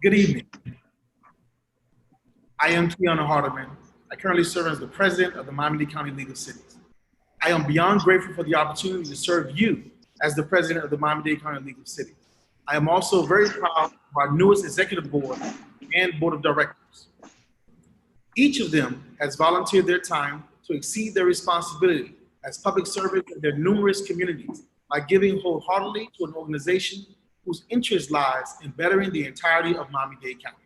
Good evening. I am Keanu Hardeman. I currently serve as the president of the Miami-Dade County League of Cities. I am beyond grateful for the opportunity to serve you as the president of the Miami-Dade County League of Cities. I am also very proud of our newest executive board and board of directors. Each of them has volunteered their time to exceed their responsibility as public servants in their numerous communities by giving wholeheartedly to an organization whose interest lies in bettering the entirety of Miami-Dade County.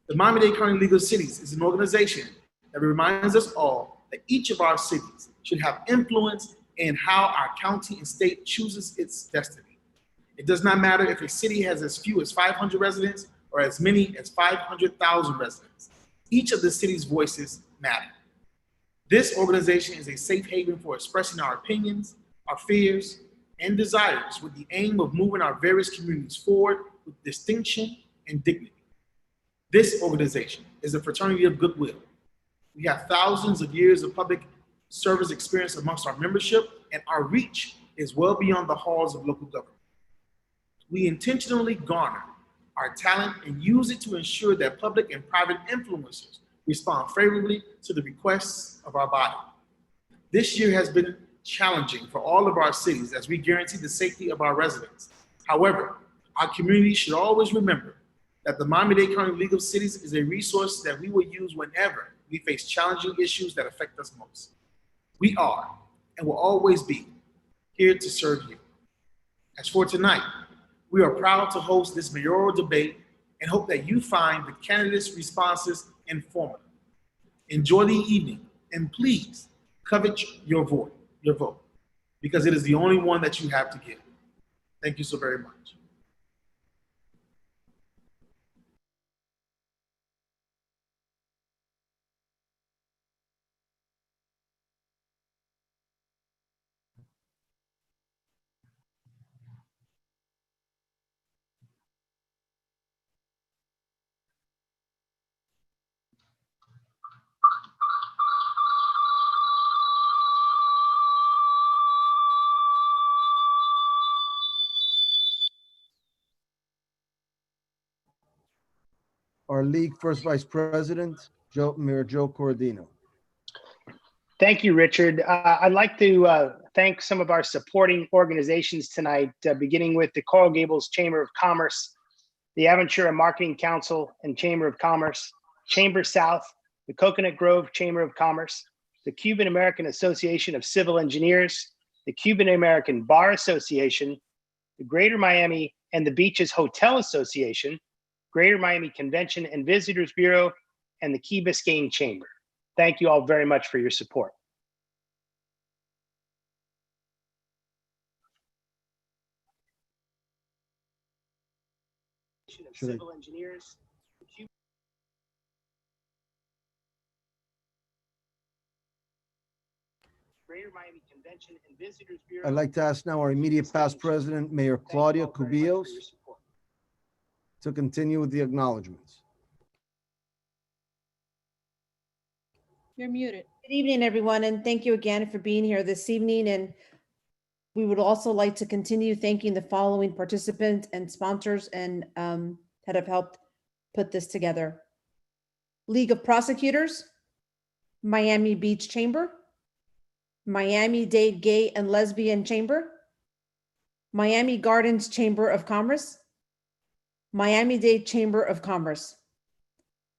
The Miami-Dade County League of Cities is an organization that reminds us all that each of our cities should have influence in how our county and state chooses its destiny. It does not matter if a city has as few as 500 residents or as many as 500,000 residents. Each of the city's voices matter. This organization is a safe haven for expressing our opinions, our fears, and desires with the aim of moving our various communities forward with distinction and dignity. This organization is a fraternity of goodwill. We have thousands of years of public service experience amongst our membership, and our reach is well beyond the halls of local government. We intentionally garner our talent and use it to ensure that public and private influencers respond favorably to the requests of our body. This year has been challenging for all of our cities as we guarantee the safety of our residents. However, our community should always remember that the Miami-Dade County League of Cities is a resource that we will use whenever we face challenging issues that affect us most. We are, and will always be, here to serve you. As for tonight, we are proud to host this mayoral debate and hope that you find the candidates' responses informative. Enjoy the evening, and please covet your vote, because it is the only one that you have to give. Thank you so very much. Our league first vice president, Mayor Joe Corradino. Thank you, Richard. I'd like to thank some of our supporting organizations tonight, beginning with the Coral Gables Chamber of Commerce, the Aventura Marketing Council and Chamber of Commerce, Chamber South, the Coconut Grove Chamber of Commerce, the Cuban American Association of Civil Engineers, the Cuban American Bar Association, the Greater Miami and the Beaches Hotel Association, Greater Miami Convention and Visitors Bureau, and the Key Biscayne Chamber. Thank you all very much for your support. Civil engineers. Greater Miami Convention and Visitors Bureau. I'd like to ask now our immediate past president, Mayor Claudia Cubillos, to continue with the acknowledgments. You're muted. Good evening, everyone, and thank you again for being here this evening. And we would also like to continue thanking the following participants and sponsors and that have helped put this together. League of Prosecutors, Miami Beach Chamber, Miami-Dade Gay and Lesbian Chamber, Miami Gardens Chamber of Commerce, Miami-Dade Chamber of Commerce,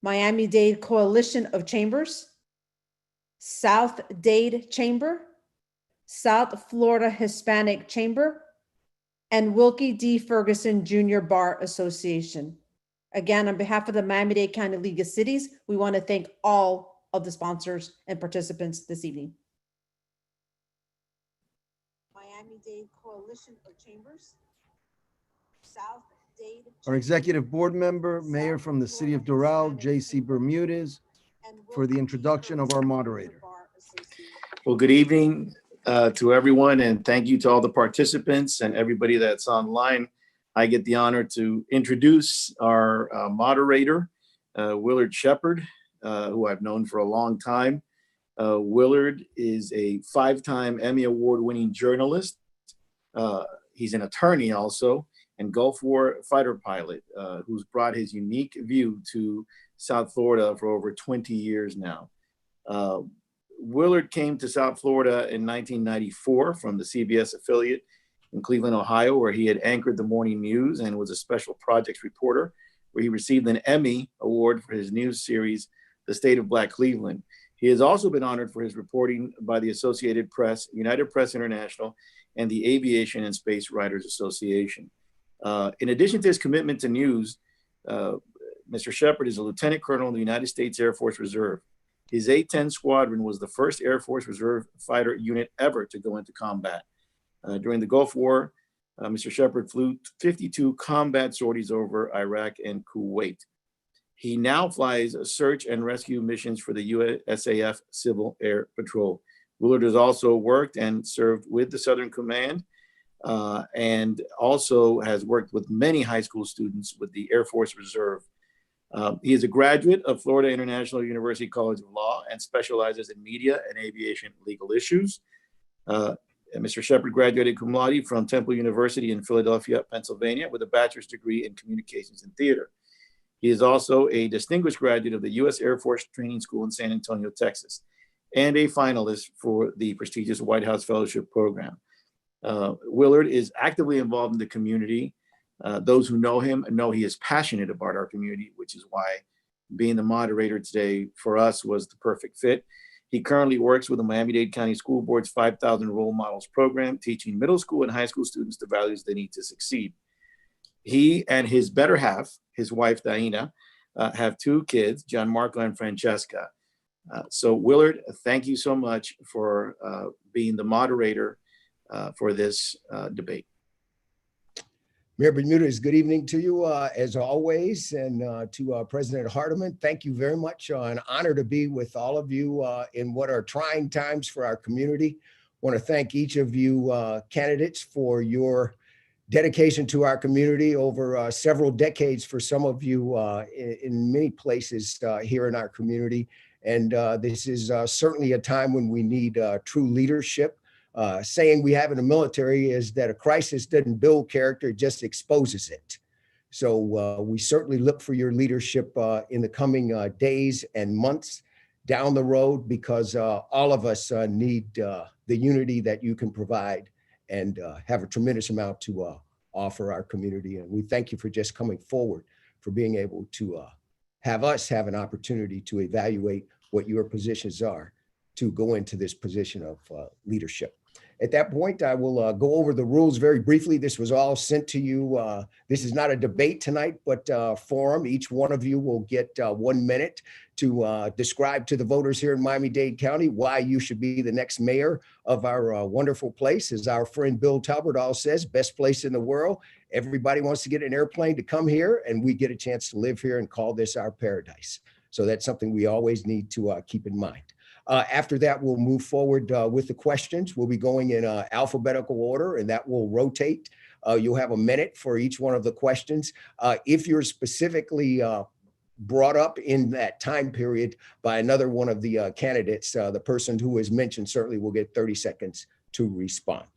Miami-Dade Coalition of Chambers, South Dade Chamber, South Florida Hispanic Chamber, and Wilkie D. Ferguson Jr. Bar Association. Again, on behalf of the Miami-Dade County League of Cities, we want to thank all of the sponsors and participants this evening. Miami-Dade Coalition of Chambers, South Dade. Our executive board member, Mayor from the city of Doral, J.C. Bermudez, for the introduction of our moderator. Well, good evening to everyone, and thank you to all the participants and everybody that's online. I get the honor to introduce our moderator, Willard Shepard, who I've known for a long time. Willard is a 5-time Emmy Award-winning journalist. He's an attorney also, and Gulf War fighter pilot who's brought his unique view to South Florida for over 20 years now. Willard came to South Florida in 1994 from the CBS affiliate in Cleveland, Ohio, where he had anchored the Morning News and was a special projects reporter, where he received an Emmy Award for his news series, The State of Black Cleveland. He has also been honored for his reporting by the Associated Press, United Press International, and the Aviation and Space Writers Association. In addition to his commitment to news, Mr. Shepard is a lieutenant colonel in the United States Air Force Reserve. His A-10 squadron was the first Air Force Reserve fighter unit ever to go into combat. During the Gulf War, Mr. Shepard flew 52 combat sorties over Iraq and Kuwait. He now flies search and rescue missions for the USAF Civil Air Patrol. Willard has also worked and served with the Southern Command and also has worked with many high school students with the Air Force Reserve. He is a graduate of Florida International University College of Law and specializes in media and aviation legal issues. Mr. Shepard graduated cum laude from Temple University in Philadelphia, Pennsylvania, with a bachelor's degree in communications and theater. He is also a distinguished graduate of the U.S. Air Force Training School in San Antonio, Texas, and a finalist for the prestigious White House Fellowship Program. Willard is actively involved in the community. Those who know him know he is passionate about our community, which is why being the moderator today for us was the perfect fit. He currently works with the Miami-Dade County School Board's 5,000 Role Models program, teaching middle school and high school students the values they need to succeed. He and his better half, his wife, Diana, have two kids, John Marco and Francesca. So Willard, thank you so much for being the moderator for this debate. Mayor Bermudez, good evening to you as always, and to President Hardeman, thank you very much. An honor to be with all of you in what are trying times for our community. I want to thank each of you candidates for your dedication to our community over several decades for some of you in many places here in our community. And this is certainly a time when we need true leadership. Saying we have in the military is that a crisis doesn't build character, it just exposes it. So we certainly look for your leadership in the coming days and months down the road, because all of us need the unity that you can provide and have a tremendous amount to offer our community. And we thank you for just coming forward, for being able to have us have an opportunity to evaluate what your positions are to go into this position of leadership. At that point, I will go over the rules very briefly. This was all sent to you. This is not a debate tonight, but forum. Each one of you will get 1 minute to describe to the voters here in Miami-Dade County why you should be the next mayor of our wonderful place. As our friend Bill Talbert says, best place in the world. Everybody wants to get an airplane to come here, and we get a chance to live here and call this our paradise. So that's something we always need to keep in mind. After that, we'll move forward with the questions. We'll be going in alphabetical order, and that will rotate. You'll have a minute for each one of the questions. If you're specifically brought up in that time period by another one of the candidates, the person who is mentioned certainly will get 30 seconds to respond.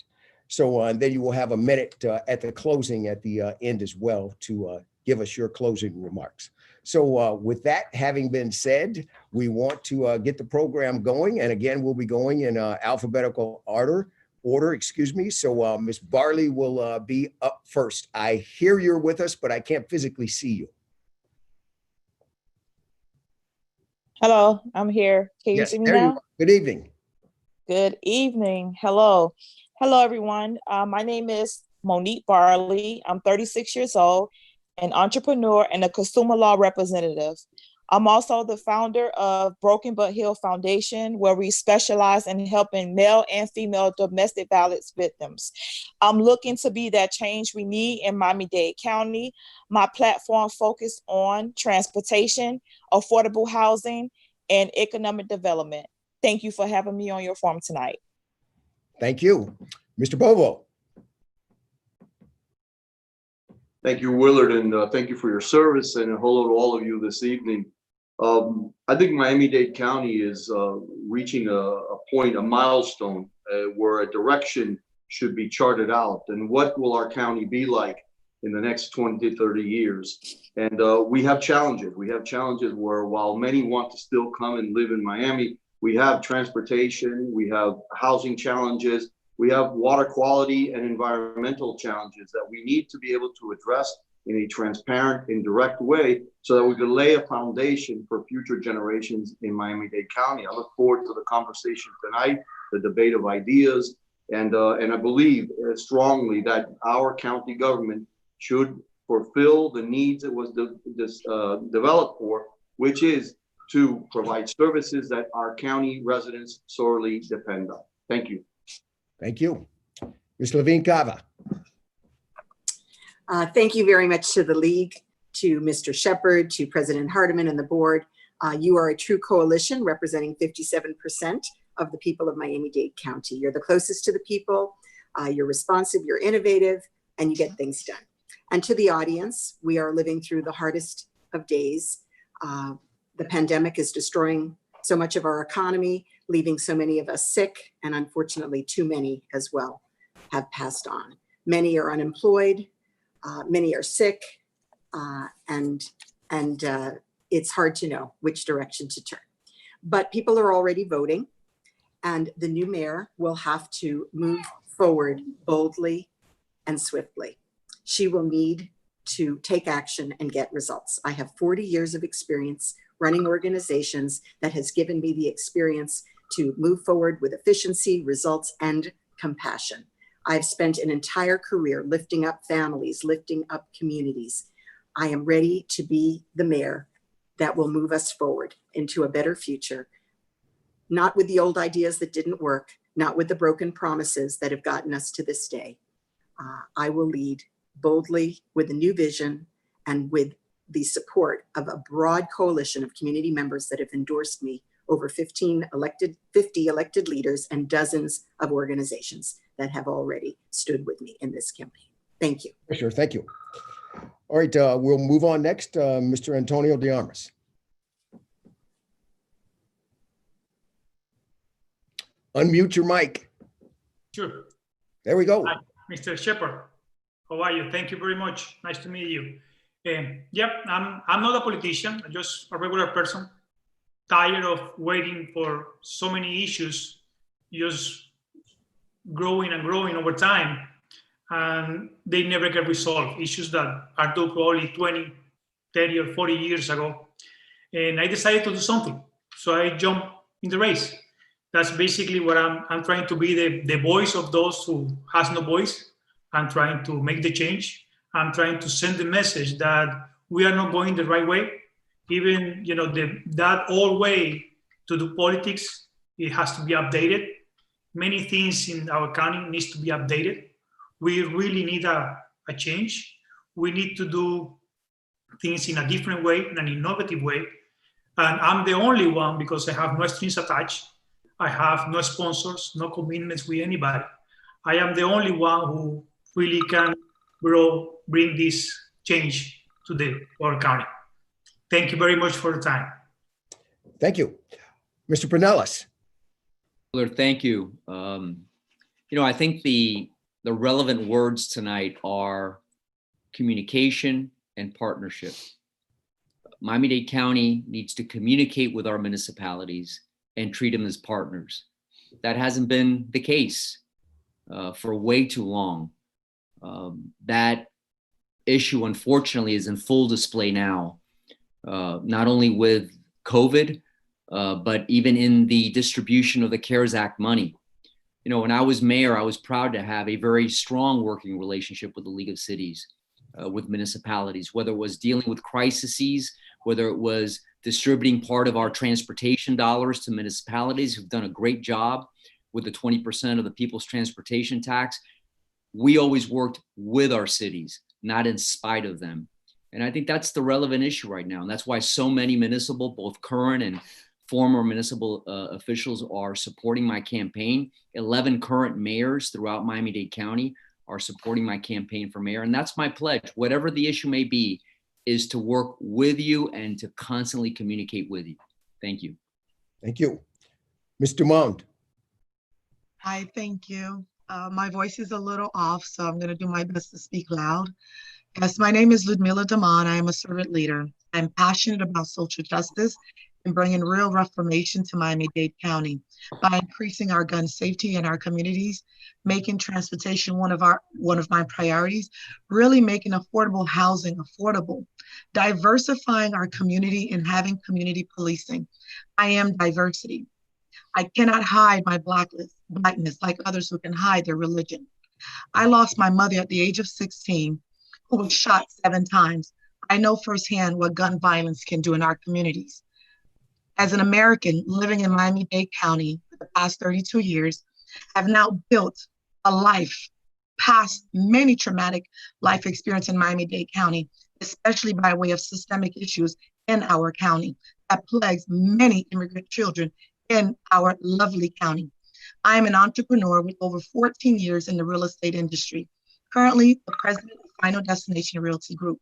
So then you will have a minute at the closing at the end as well to give us your closing remarks. So with that having been said, we want to get the program going. And again, we'll be going in alphabetical order, excuse me. So Ms. Barley will be up first. I hear you're with us, but I can't physically see you. Hello, I'm here. Can you Yes, see me there you now? are. Good evening. Good evening. Hello. Hello, everyone. My name is Monique Barley. I'm 36 years old, an entrepreneur and a consumer law representative. I'm also the founder of Broken But Healed Foundation, where we specialize in helping male and female domestic violence victims. I'm looking to be that change we need in Miami-Dade County. My platform focused on transportation, affordable housing, and economic development. Thank you for having me on your forum tonight. Thank you. Mr. Bovo. Thank you, Willard, and thank you for your service, and hello to all of you this evening. I think Miami-Dade County is reaching a milestone where a direction should be charted out. And what will our county be like in the next 20 to 30 years. And we have challenges. We have challenges where while many want to still come and live in Miami, we have transportation, we have housing challenges, we have water quality and environmental challenges that we need to be able to address in a transparent and direct way so that we can lay a foundation for future generations in Miami-Dade County. I look forward to the conversation tonight, the debate of ideas, and I believe strongly that our county government should fulfill the needs it was developed for, which is to provide services that our county residents sorely depend on. Thank you. Thank you. Ms. Levine Cava. Thank you very much to the League, to Mr. Shepherd, to President Hardiman and the board. You are a true coalition representing 57% of the people of Miami-Dade County. You're the closest to the people, you're responsive, you're innovative, and you get things done. And to the audience, we are living through the hardest of days. The pandemic is destroying so much of our economy, leaving so many of us sick, and unfortunately too many as well have passed on. Many are unemployed, many are sick, and it's hard to know which direction to turn. But people are already voting, and the new mayor will have to move forward boldly and swiftly. She will need to take action and get results. I have 40 years of experience running organizations that has given me the experience to move forward with efficiency, results, and compassion. I've spent an entire career lifting up families, lifting up communities. I am ready to be the mayor that will move us forward into a better future, not with the old ideas that didn't work, not with the broken promises that have gotten us to this day. I will lead boldly with a new vision and with the support of a broad coalition of community members that have endorsed me, over 50 elected leaders and dozens of organizations that have already stood with me in this campaign. Thank you. Sure, thank you. All right, we'll move on next. Mr. Antonio de Armas. Unmute your mic. Sure. There we go. Hi, Mr. Shepherd. How are you? Thank you very much. Nice to meet you. Yep, I'm not a politician. I'm just a regular person, tired of waiting for so many issues just growing and growing over time, and they never get resolved. Issues that are due probably 20, 30, or 40 years ago. And I decided to do something. So I jumped in the race. That's basically what I'm trying to be, the voice of those who has no voice. I'm trying to make the change. I'm trying to send the message that we are not going the right way. Even, you know, that old way to do politics, it has to be updated. Many things in our county needs to be updated. We really need a change. We need to do things in a different way, in an innovative way. And I'm the only one, because I have no strings attached. I have no sponsors, no commitments with anybody. I am the only one who really can bring this change to our county. Thank you very much for the time. Thank you. Mr. Pinellas. Thank you. You know, I think the relevant words tonight are communication and partnership. Miami-Dade County needs to communicate with our municipalities and treat them as partners. That hasn't been the case for way too long. That issue, unfortunately, is in full display now, not only with COVID, but even in the distribution of the CARES Act money. You know, when I was mayor, I was proud to have a very strong working relationship with the League of Cities, with municipalities, whether it was dealing with crises, whether it was distributing part of our transportation dollars to municipalities who've done a great job with the 20% of the people's transportation tax. We always worked with our cities, not in spite of them. And I think that's the relevant issue right now. And that's why so many municipal, both current and former municipal officials are supporting my campaign. 11 current mayors throughout Miami-Dade County are supporting my campaign for mayor. And that's my pledge, whatever the issue may be, is to work with you and to constantly communicate with you. Thank you. Thank you. Mr. Mount. Hi, thank you. My voice is a little off, so I'm going to do my best to speak loud. Yes, my name is Ludmila Damon. I am a servant leader. I'm passionate about social justice and bringing real reformation to Miami-Dade County by increasing our gun safety in our communities, making transportation one of my priorities, really making affordable housing affordable, diversifying our community and having community policing. I am diversity. I cannot hide my blackness like others who can hide their religion. I lost my mother at the age of 16, who was shot 7 times. I know firsthand what gun violence can do in our communities. As an American living in Miami-Dade County for the past 32 years, I've now built a life past many traumatic life experience in Miami-Dade County, especially by way of systemic issues in our county that plagues many immigrant children in our lovely county. I am an entrepreneur with over 14 years in the real estate industry, currently the president of Final Destination Realty Group.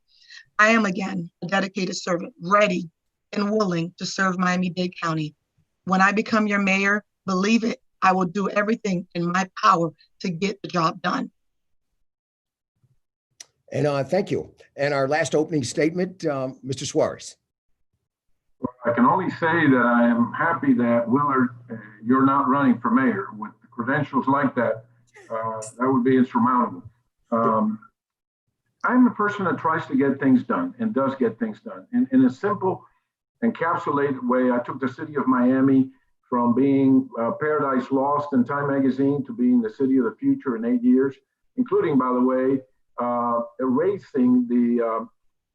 I am, again, a dedicated servant, ready and willing to serve Miami-Dade County. When I become your mayor, believe it, I will do everything in my power to get the job done. And thank you. And our last opening statement, Mr. Suarez. I can only say that I am happy that, Willard, you're not running for mayor. With credentials like that, that would be insurmountable. I'm the person that tries to get things done and does get things done. In a simple, encapsulated way, I took the city of Miami from being Paradise Lost in Time Magazine to being the city of the future in 8 years, including, by the way, erasing the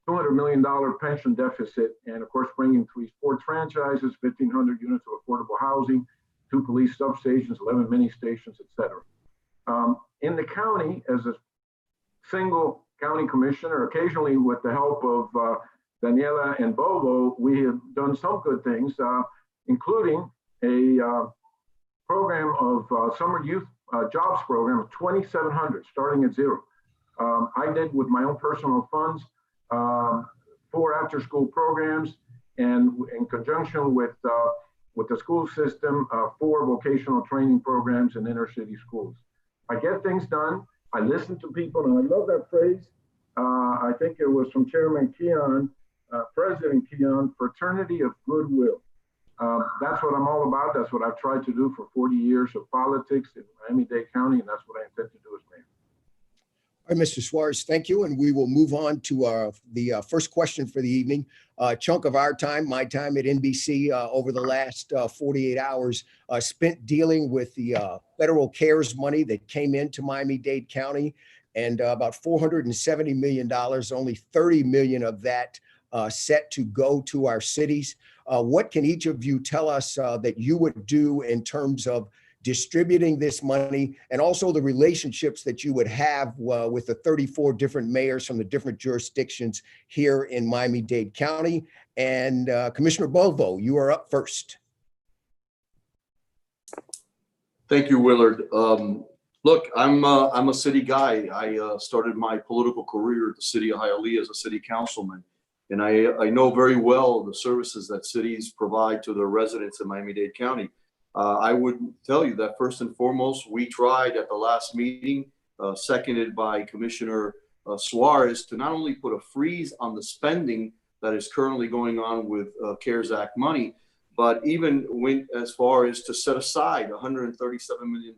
$200 million pension deficit, and of course, bringing 3 sports franchises, 1,500 units of affordable housing, 2 police substations, 11 mini stations, etc. In the county, as a single county commissioner, occasionally with the help of Daniela and Bobo, we have done some good things, including a program of summer youth jobs program of 2,700, starting at 0. I did with my own personal funds 4 after-school programs, and in conjunction with the school system, 4 vocational training programs in inner city schools. I get things done. I listen to people, and I love that phrase. I think it was from Chairman Keon, President Keon, fraternity of goodwill. That's what I'm all about. That's what I've tried to do for 40 years of politics in Miami-Dade County, and that's what I intend to do as mayor. All right, Mr. Suarez, thank you. And we will move on to the first question for the evening. A chunk of our time, my time at NBC over the last 48 hours, spent dealing with the federal CARES money that came into Miami-Dade County, and about $470 million, only $30 million of that set to go to our cities. What can each of you tell us that you would do in terms of distributing this money, and also the relationships that you would have with the 34 different mayors from the different jurisdictions here in Miami-Dade County? And Commissioner Bovo, you are up first. Thank you, Willard. Look, I'm a city guy. I started my political career at the city of Hialeah as a city councilman, and I know very well the services that cities provide to their residents in Miami-Dade County. I would tell you that first and foremost, we tried at the last meeting, seconded by Commissioner Suarez, to not only put a freeze on the spending that is currently going on with CARES Act money, but even went as far as to set aside $137 million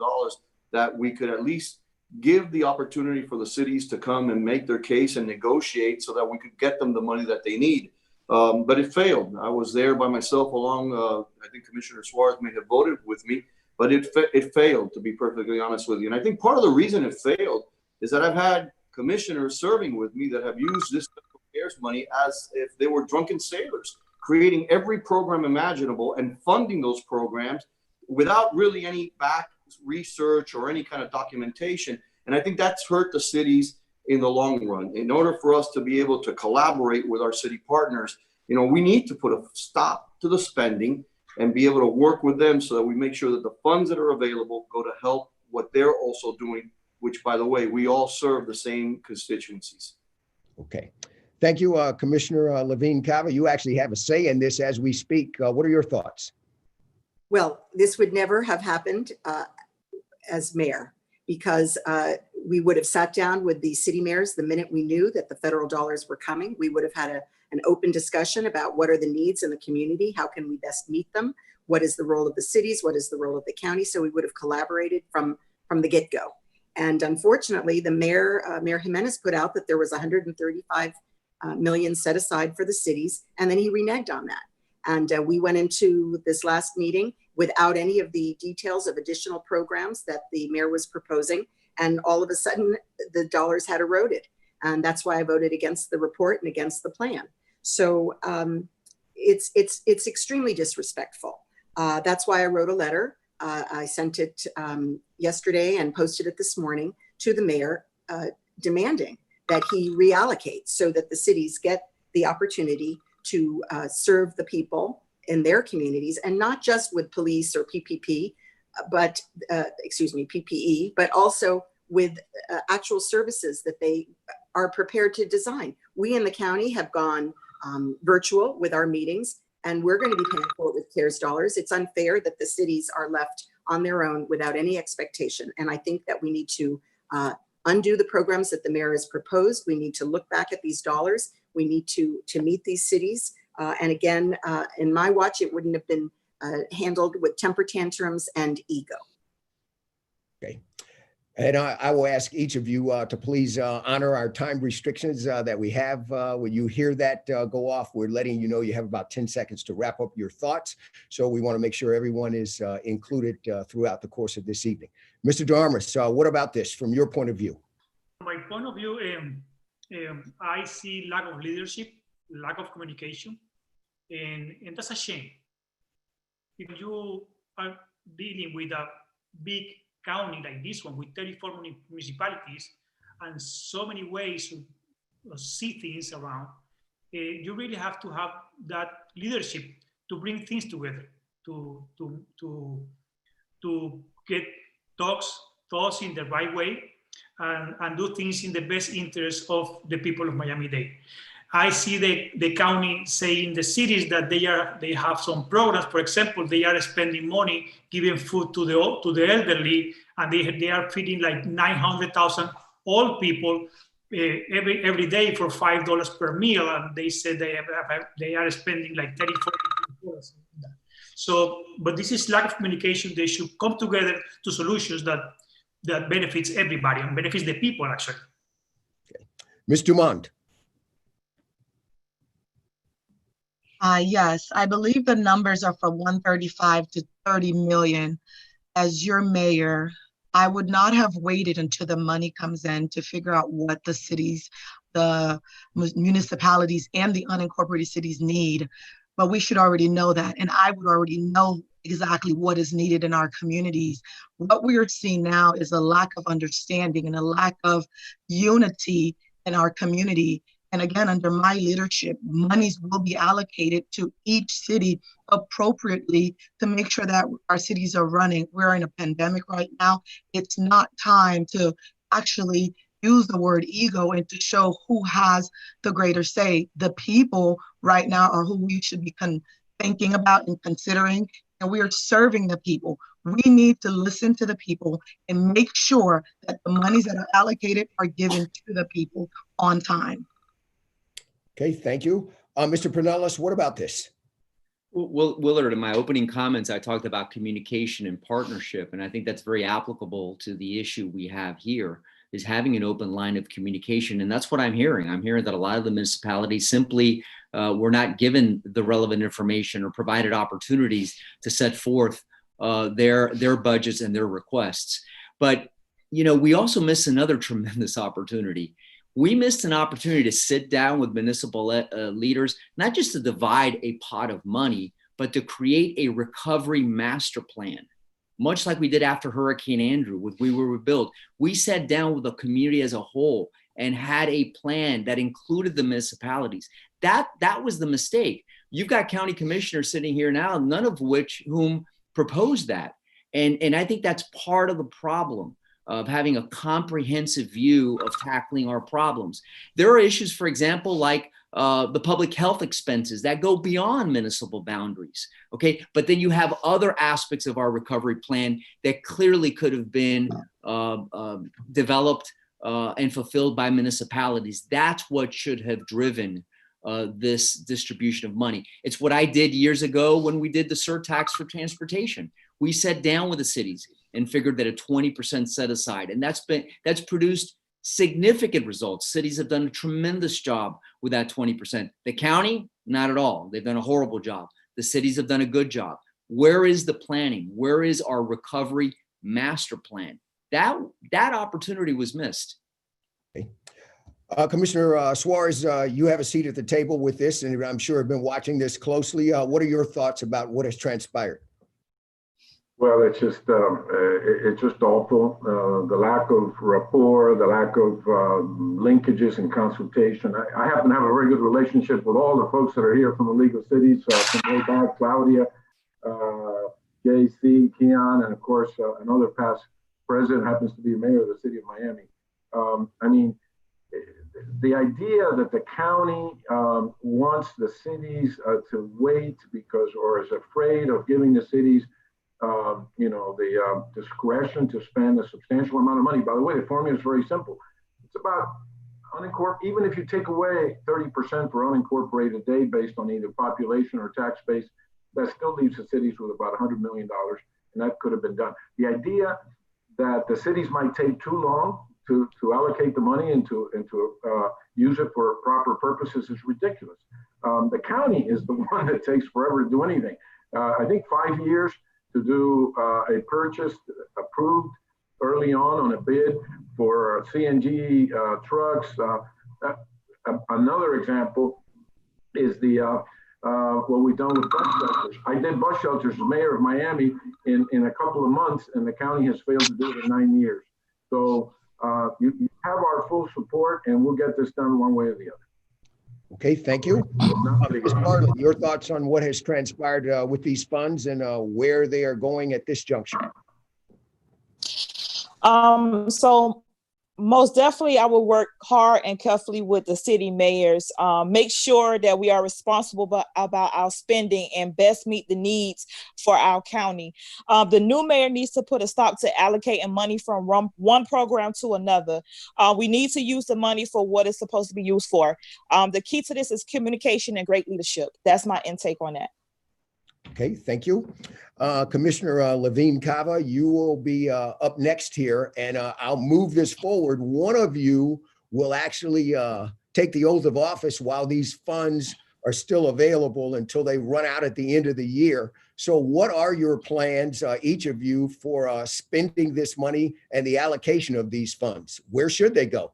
that we could at least give the opportunity for the cities to come and make their case and negotiate so that we could get them the money that they need. But it failed. I was there by myself along, I think Commissioner Suarez may have voted with me, but it failed, to be perfectly honest with you. And I think part of the reason it failed is that I've had commissioners serving with me that have used this CARES money as if they were drunken sailors, creating every program imaginable and funding those programs without really any back research or any kind of documentation. And I think that's hurt the cities in the long run. In order for us to be able to collaborate with our city partners, we need to put a stop to the spending and be able to work with them so that we make sure that the funds that are available go to help what they're also doing, which, by the way, we all serve the same constituencies. Okay. Thank you, Commissioner Levine Cava. You actually have a say in this as we speak. What are your thoughts? Well, this would never have happened as mayor, because We would have sat down with the city mayors the minute we knew that the federal dollars were coming. We would have had an open discussion about what are the needs in the community, how can we best meet them, what is the role of the cities, what is the role of the county. So we would have collaborated from the get-go. And unfortunately, the mayor, Mayor Jimenez, put out that there was 135 million set aside for the cities, and then he reneged on that. And we went into this last meeting without any of the details of additional programs that the mayor was proposing. And all of a sudden, the dollars had eroded. And that's why I voted against the report and against the plan. So it's extremely disrespectful. That's why I wrote a letter. I sent it yesterday and posted it this morning to the mayor, demanding that he reallocate so that the cities get the opportunity to serve the people in their communities, and not just with police or PPP, but PPE, but also with actual services that they are prepared to design. We in the county have gone virtual with our meetings, and we're going to be paying for it with CARES dollars. It's unfair that the cities are left on their own without any expectation. And I think that we need to undo the programs that the mayor has proposed. We need to look back at these dollars. We need to meet these cities. And again, in my watch, it wouldn't have been handled with temper tantrums and ego. Okay. And I will ask each of you to please honor our time restrictions that we have. When you hear that go off, we're letting you know you have about 10 seconds to wrap up your thoughts. So we want to make sure everyone is included throughout the course of this evening. Mr. Darmus, what about this from your point of view? From my point of view, I see lack of leadership, lack of communication, and that's a shame. If you are dealing with a big county like this one with 34 municipalities and so many ways to see things around, you really have to have that leadership to bring things together, to get thoughts in the right way and do things in the best interest of the people of Miami-Dade. I see the county saying the cities that they have some programs. For example, they are spending money giving food to the elderly, and they are feeding like 900,000 old people every day for $5 per meal, and they said they are spending like $34. So, but this is lack of communication. They should come together to solutions that benefits everybody and benefits the people actually. Okay. Ms. Dumont. Yes, I believe the numbers are from 135 to 30 million. As your mayor, I would not have waited until the money comes in to figure out what the cities, the municipalities, and the unincorporated cities need. But we should already know that. And I would already know exactly what is needed in our communities. What we are seeing now is a lack of understanding and a lack of unity in our community. And again, under my leadership, monies will be allocated to each city appropriately to make sure that our cities are running. We're in a pandemic right now. It's not time to actually use the word ego and to show who has the greater say. The people right now are who we should be thinking about and considering, and we are serving the people. We need to listen to the people and make sure that the monies that are allocated are given to the people on time. Okay, thank you. Mr. Pinellas, what about this? Well, Willard, in my opening comments, I talked about communication and partnership, and I think that's very applicable to the issue we have here, is having an open line of communication. And that's what I'm hearing. I'm hearing that a lot of the municipalities simply were not given the relevant information or provided opportunities to set forth their budgets and their requests. But, you know, we also miss another tremendous opportunity. We missed an opportunity to sit down with municipal leaders, not just to divide a pot of money, but to create a recovery master plan, much like we did after Hurricane Andrew with We Will Rebuild. We sat down with the community as a whole and had a plan that included the municipalities. That was the mistake. You've got county commissioners sitting here now, none of whom proposed that. And I think that's part of the problem of having a comprehensive view of tackling our problems. There are issues, for example, like the public health expenses that go beyond municipal boundaries. Okay, but then you have other aspects of our recovery plan that clearly could have been developed and fulfilled by municipalities. That's what should have driven this distribution of money. It's what I did years ago when we did the surtax for transportation. We sat down with the cities and figured that a 20% set aside, and that's produced significant results. Cities have done a tremendous job with that 20%. The county, not at all. They've done a horrible job. The cities have done a good job. Where is the planning? Where is our recovery master plan? That opportunity was missed. Okay. Commissioner Suarez, you have a seat at the table with this, and I'm sure have been watching this closely. What are your thoughts about what has transpired? Well, it's just awful. The lack of rapport, the lack of linkages and consultation. I happen to have a very good relationship with all the folks that are here from the League of Cities, from way back, Claudia, JC, Keon, and of course, another past president happens to be mayor of the city of Miami. I mean, the idea that the county wants the cities to wait because, or is afraid of giving the cities the discretion to spend a substantial amount of money. By the way, the formula is very simple. It's about even if you take away 30% for unincorporated day based on either population or tax base, that still leaves the cities with about $100 million, and that could have been done. The idea that the cities might take too long to allocate the money and to use it for proper purposes is ridiculous. The county is the one that takes forever to do anything. I think 5 years to do a purchase approved early on a bid for CNG trucks. Another example is what we've done with bus shelters. I did bus shelters as mayor of Miami in a couple of months, and the county has failed to do it in 9 years. So you have our full support, and we'll get this done one way or the other. Okay, thank you. Ms. Bartlett, your thoughts on what has transpired with these funds and where they are going at this juncture? So most definitely, I will work hard and carefully with the city mayors, make sure that we are responsible about our spending and best meet the needs for our county. The new mayor needs to put a stop to allocating money from one program to another. We need to use the money for what it's supposed to be used for. The key to this is communication and great leadership. That's my intake on that. Okay, thank you. Commissioner Levine Cava, you will be up next here, and I'll move this forward. One of you will actually take the oath of office while these funds are still available until they run out at the end of the year. So what are your plans, each of you, for spending this money and the allocation of these funds? Where should they go?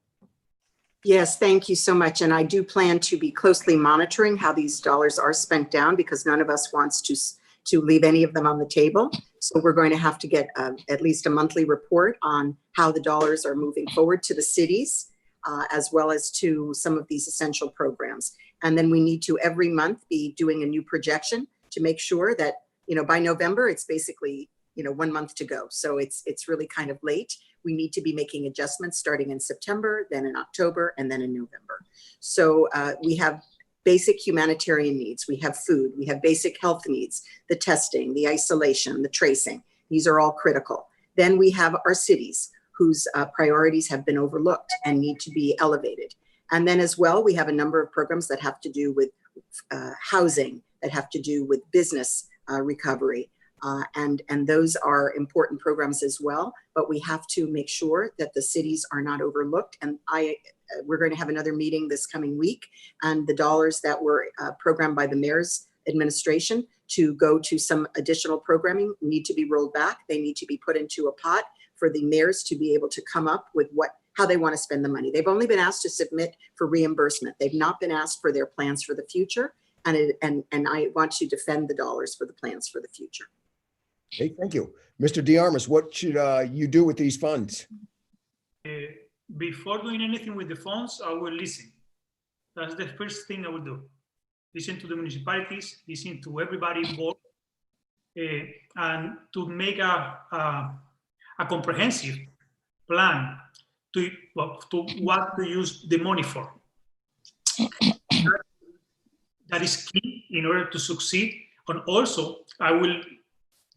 Yes, thank you so much. And I do plan to be closely monitoring how these dollars are spent down, because none of us wants to leave any of them on the table. So we're going to have to get at least a monthly report on how the dollars are moving forward to the cities, as well as to some of these essential programs. And then we need to every month be doing a new projection to make sure that, by November, it's basically, 1 month to go. So it's really kind of late. We need to be making adjustments starting in September, then in October, and then in November. So we have basic humanitarian needs. We have food. We have basic health needs, the testing, the isolation, the tracing. These are all critical. Then we have our cities whose priorities have been overlooked and need to be elevated. And then as well, we have a number of programs that have to do with housing, that have to do with business recovery. And those are important programs as well, but we have to make sure that the cities are not overlooked. And we're going to have another meeting this coming week, and the dollars that were programmed by the mayor's administration to go to some additional programming need to be rolled back. They need to be put into a pot for the mayors to be able to come up with how they want to spend the money. They've only been asked to submit for reimbursement. They've not been asked for their plans for the future. And I want to defend the dollars for the plans for the future. Okay, thank you. Mr. DeArmas, what should you do with these funds? Before doing anything with the funds, I will listen. That's the first thing I will do. Listen to the municipalities, listen to everybody involved, and to make a comprehensive plan to what to use the money for. that is key in order to succeed. And also, I will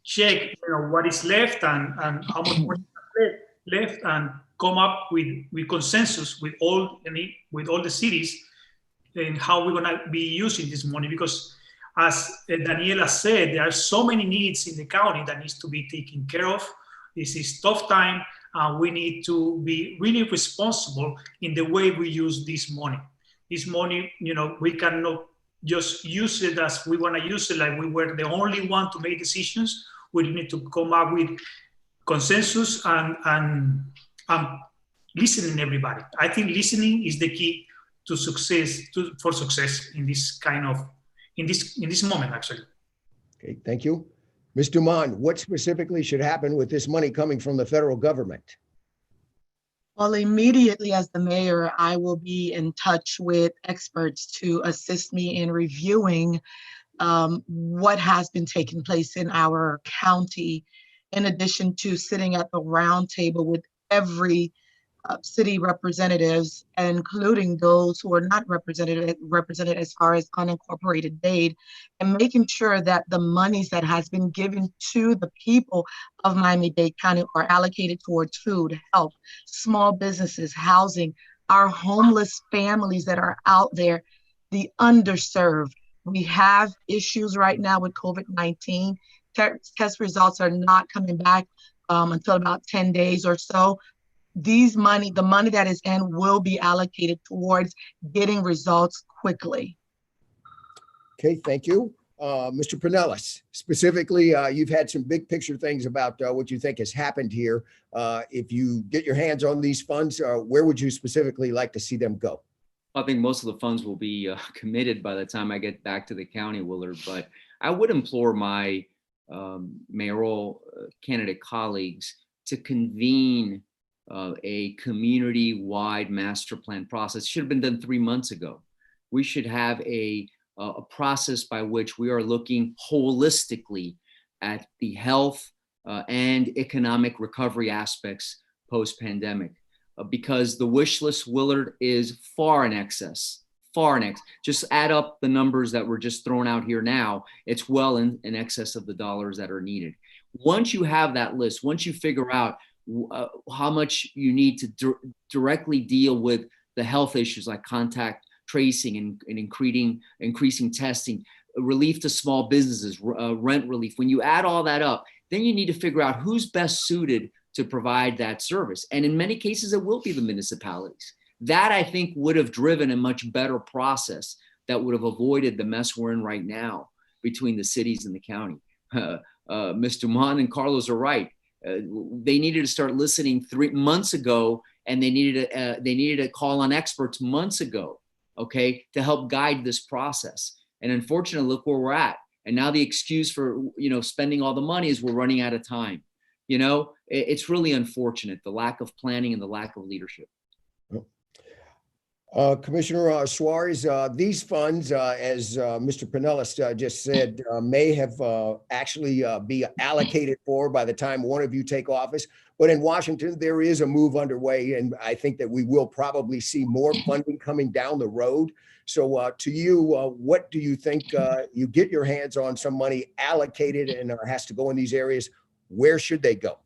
check what is left and how much money is left and come up with consensus with all the cities and how we're going to be using this money, because as Daniela said, there are so many needs in the county that needs to be taken care of. This is tough time. We need to be really responsible in the way we use this money. This money, we cannot just use it as we want to use it, like we were the only one to make decisions. We need to come up with consensus and listening everybody. I think listening is the key to success, for success in this kind of, in this moment, actually. Okay, thank you. Ms. Dumont, what specifically should happen with this money coming from the federal government? Well, immediately as the mayor, I will be in touch with experts to assist me in reviewing what has been taking place in our county, in addition to sitting at the round table with every city representatives, including those who are not represented as far as unincorporated Dade, and making sure that the monies that has been given to the people of Miami-Dade County are allocated towards food, health, small businesses, housing, our homeless families that are out there, the underserved. We have issues right now with COVID-19. Test results are not coming back until about 10 days or so. The money that is in will be allocated towards getting results quickly. Okay, thank you. Mr. Pinellas, specifically, you've had some big picture things about what you think has happened here. If you get your hands on these funds, where would you specifically like to see them go? I think most of the funds will be committed by the time I get back to the county, Willard, but I would implore my mayoral candidate colleagues to convene a community-wide master plan process. It should have been done 3 months ago. We should have a process by which we are looking holistically at the health and economic recovery aspects post-pandemic, because the wish list, Willard, is far in excess. Just add up the numbers that were just thrown out here now. It's well in excess of the dollars that are needed. Once you have that list, once you figure out how much you need to directly deal with the health issues like contact tracing and increasing testing, relief to small businesses, rent relief. When you add all that up, then you need to figure out who's best suited to provide that service. And in many cases, it will be the municipalities. That, I think, would have driven a much better process that would have avoided the mess we're in right now between the cities and the county. Mr. Mon and Carlos are right. They needed to start listening 3 months ago, and they needed to call on experts months ago, okay, to help guide this process. And unfortunately, look where we're at. And now the excuse for spending all the money is we're running out of time. It's really unfortunate, the lack of planning and the lack of leadership. Commissioner Suarez, these funds, as Mr. Pinellas just said, may have actually be allocated for by the time one of you take office. But in Washington, there is a move underway, and I think that we will probably see more funding coming down the road. So to you, what do you think you get your hands on some money allocated and has to go in these areas? Where should they go?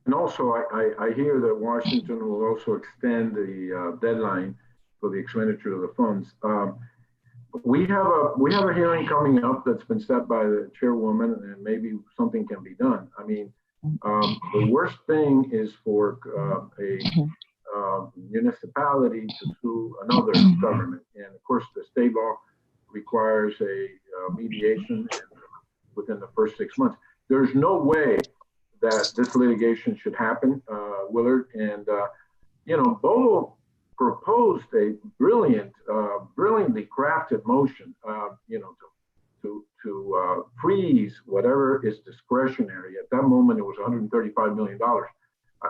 And also, I hear that Washington will also extend the deadline for the expenditure of the funds. We have a hearing coming up that's been set by the chairwoman, and maybe something can be done. I mean, the worst thing is for a municipality to sue another government, and of course, the state law requires a mediation within the first 6 months. There's no way that this litigation should happen, Willard. And, Bobo proposed a brilliantly crafted motion, to freeze whatever is discretionary. At that moment, it was $135 million.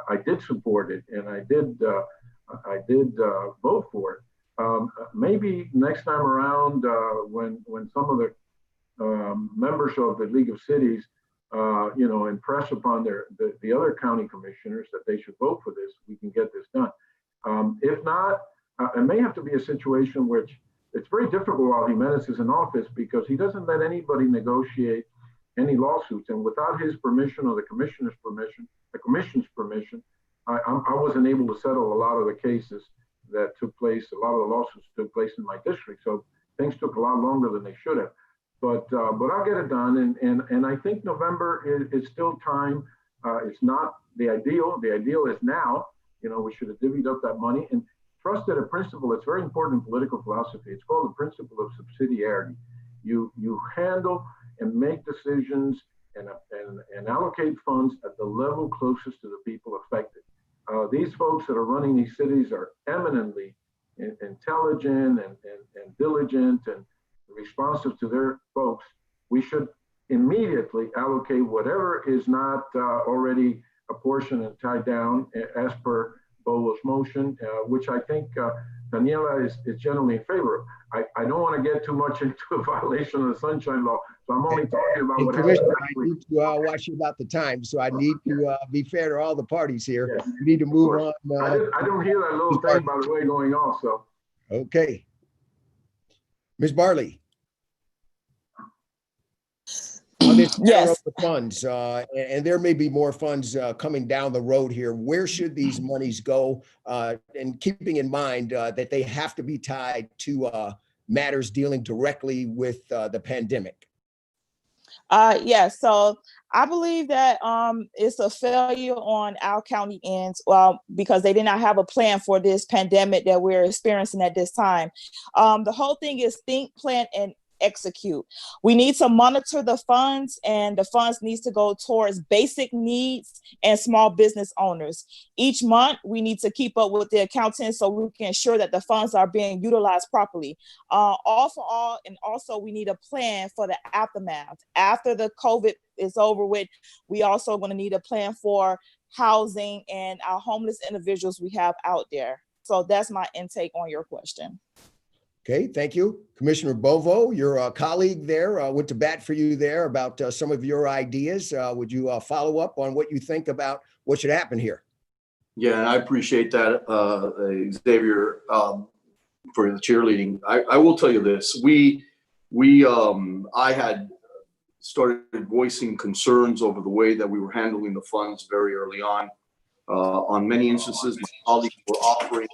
I did support it, and I did vote for it. Maybe next time around, when some of the members of the League of Cities impress upon the other county commissioners that they should vote for this, we can get this done. If not, it may have to be a situation which it's very difficult while Jimenez is in office because he doesn't let anybody negotiate any lawsuits. And without his permission or the commission's permission, I wasn't able to settle a lot of the cases that took place. A lot of the lawsuits took place in my district. So things took a lot longer than they should have. But I'll get it done. And I think November is still time. It's not the ideal. The ideal is now. We should have divvied up that money and trusted a principle. It's very important in political philosophy. It's called the principle of subsidiarity. You handle and make decisions and allocate funds at the level closest to the people affected. These folks that are running these cities are eminently intelligent and diligent and responsive to their folks. We should immediately allocate whatever is not already apportioned and tied down as per Bolo's motion, which I think Daniela is generally in favor of. I don't want to get too much into a violation of the Sunshine Law, so I'm only talking about what happened. Commissioner, I need to watch you about the time, so I need to be fair to all the parties here. Yes. We need to move on. I don't hear that little thing, by the way, going off, so. Okay. Ms. Barley. On this Yes. funds, and there may be more funds coming down the road here. Where should these monies go? And keeping in mind that they have to be tied to matters dealing directly with the pandemic. Yes, so I believe that it's a failure on our county ends, because they did not have a plan for this pandemic that we're experiencing at this time. The whole thing is think, plan, and execute. We need to monitor the funds, and the funds needs to go towards basic needs and small business owners. Each month, we need to keep up with the accountants so we can ensure that the funds are being utilized properly. All for all, and also we need a plan for the aftermath. After the COVID is over with, we also going to need a plan for housing and our homeless individuals we have out there. So that's my intake on your question. Okay, thank you. Commissioner Bovo, your colleague there went to bat for you there about some of your ideas. Would you follow up on what you think about what should happen here? Yeah, and I appreciate that, Xavier, for the cheerleading. I will tell you this. I had started voicing concerns over the way that we were handling the funds very early on. On many instances, my colleagues were offering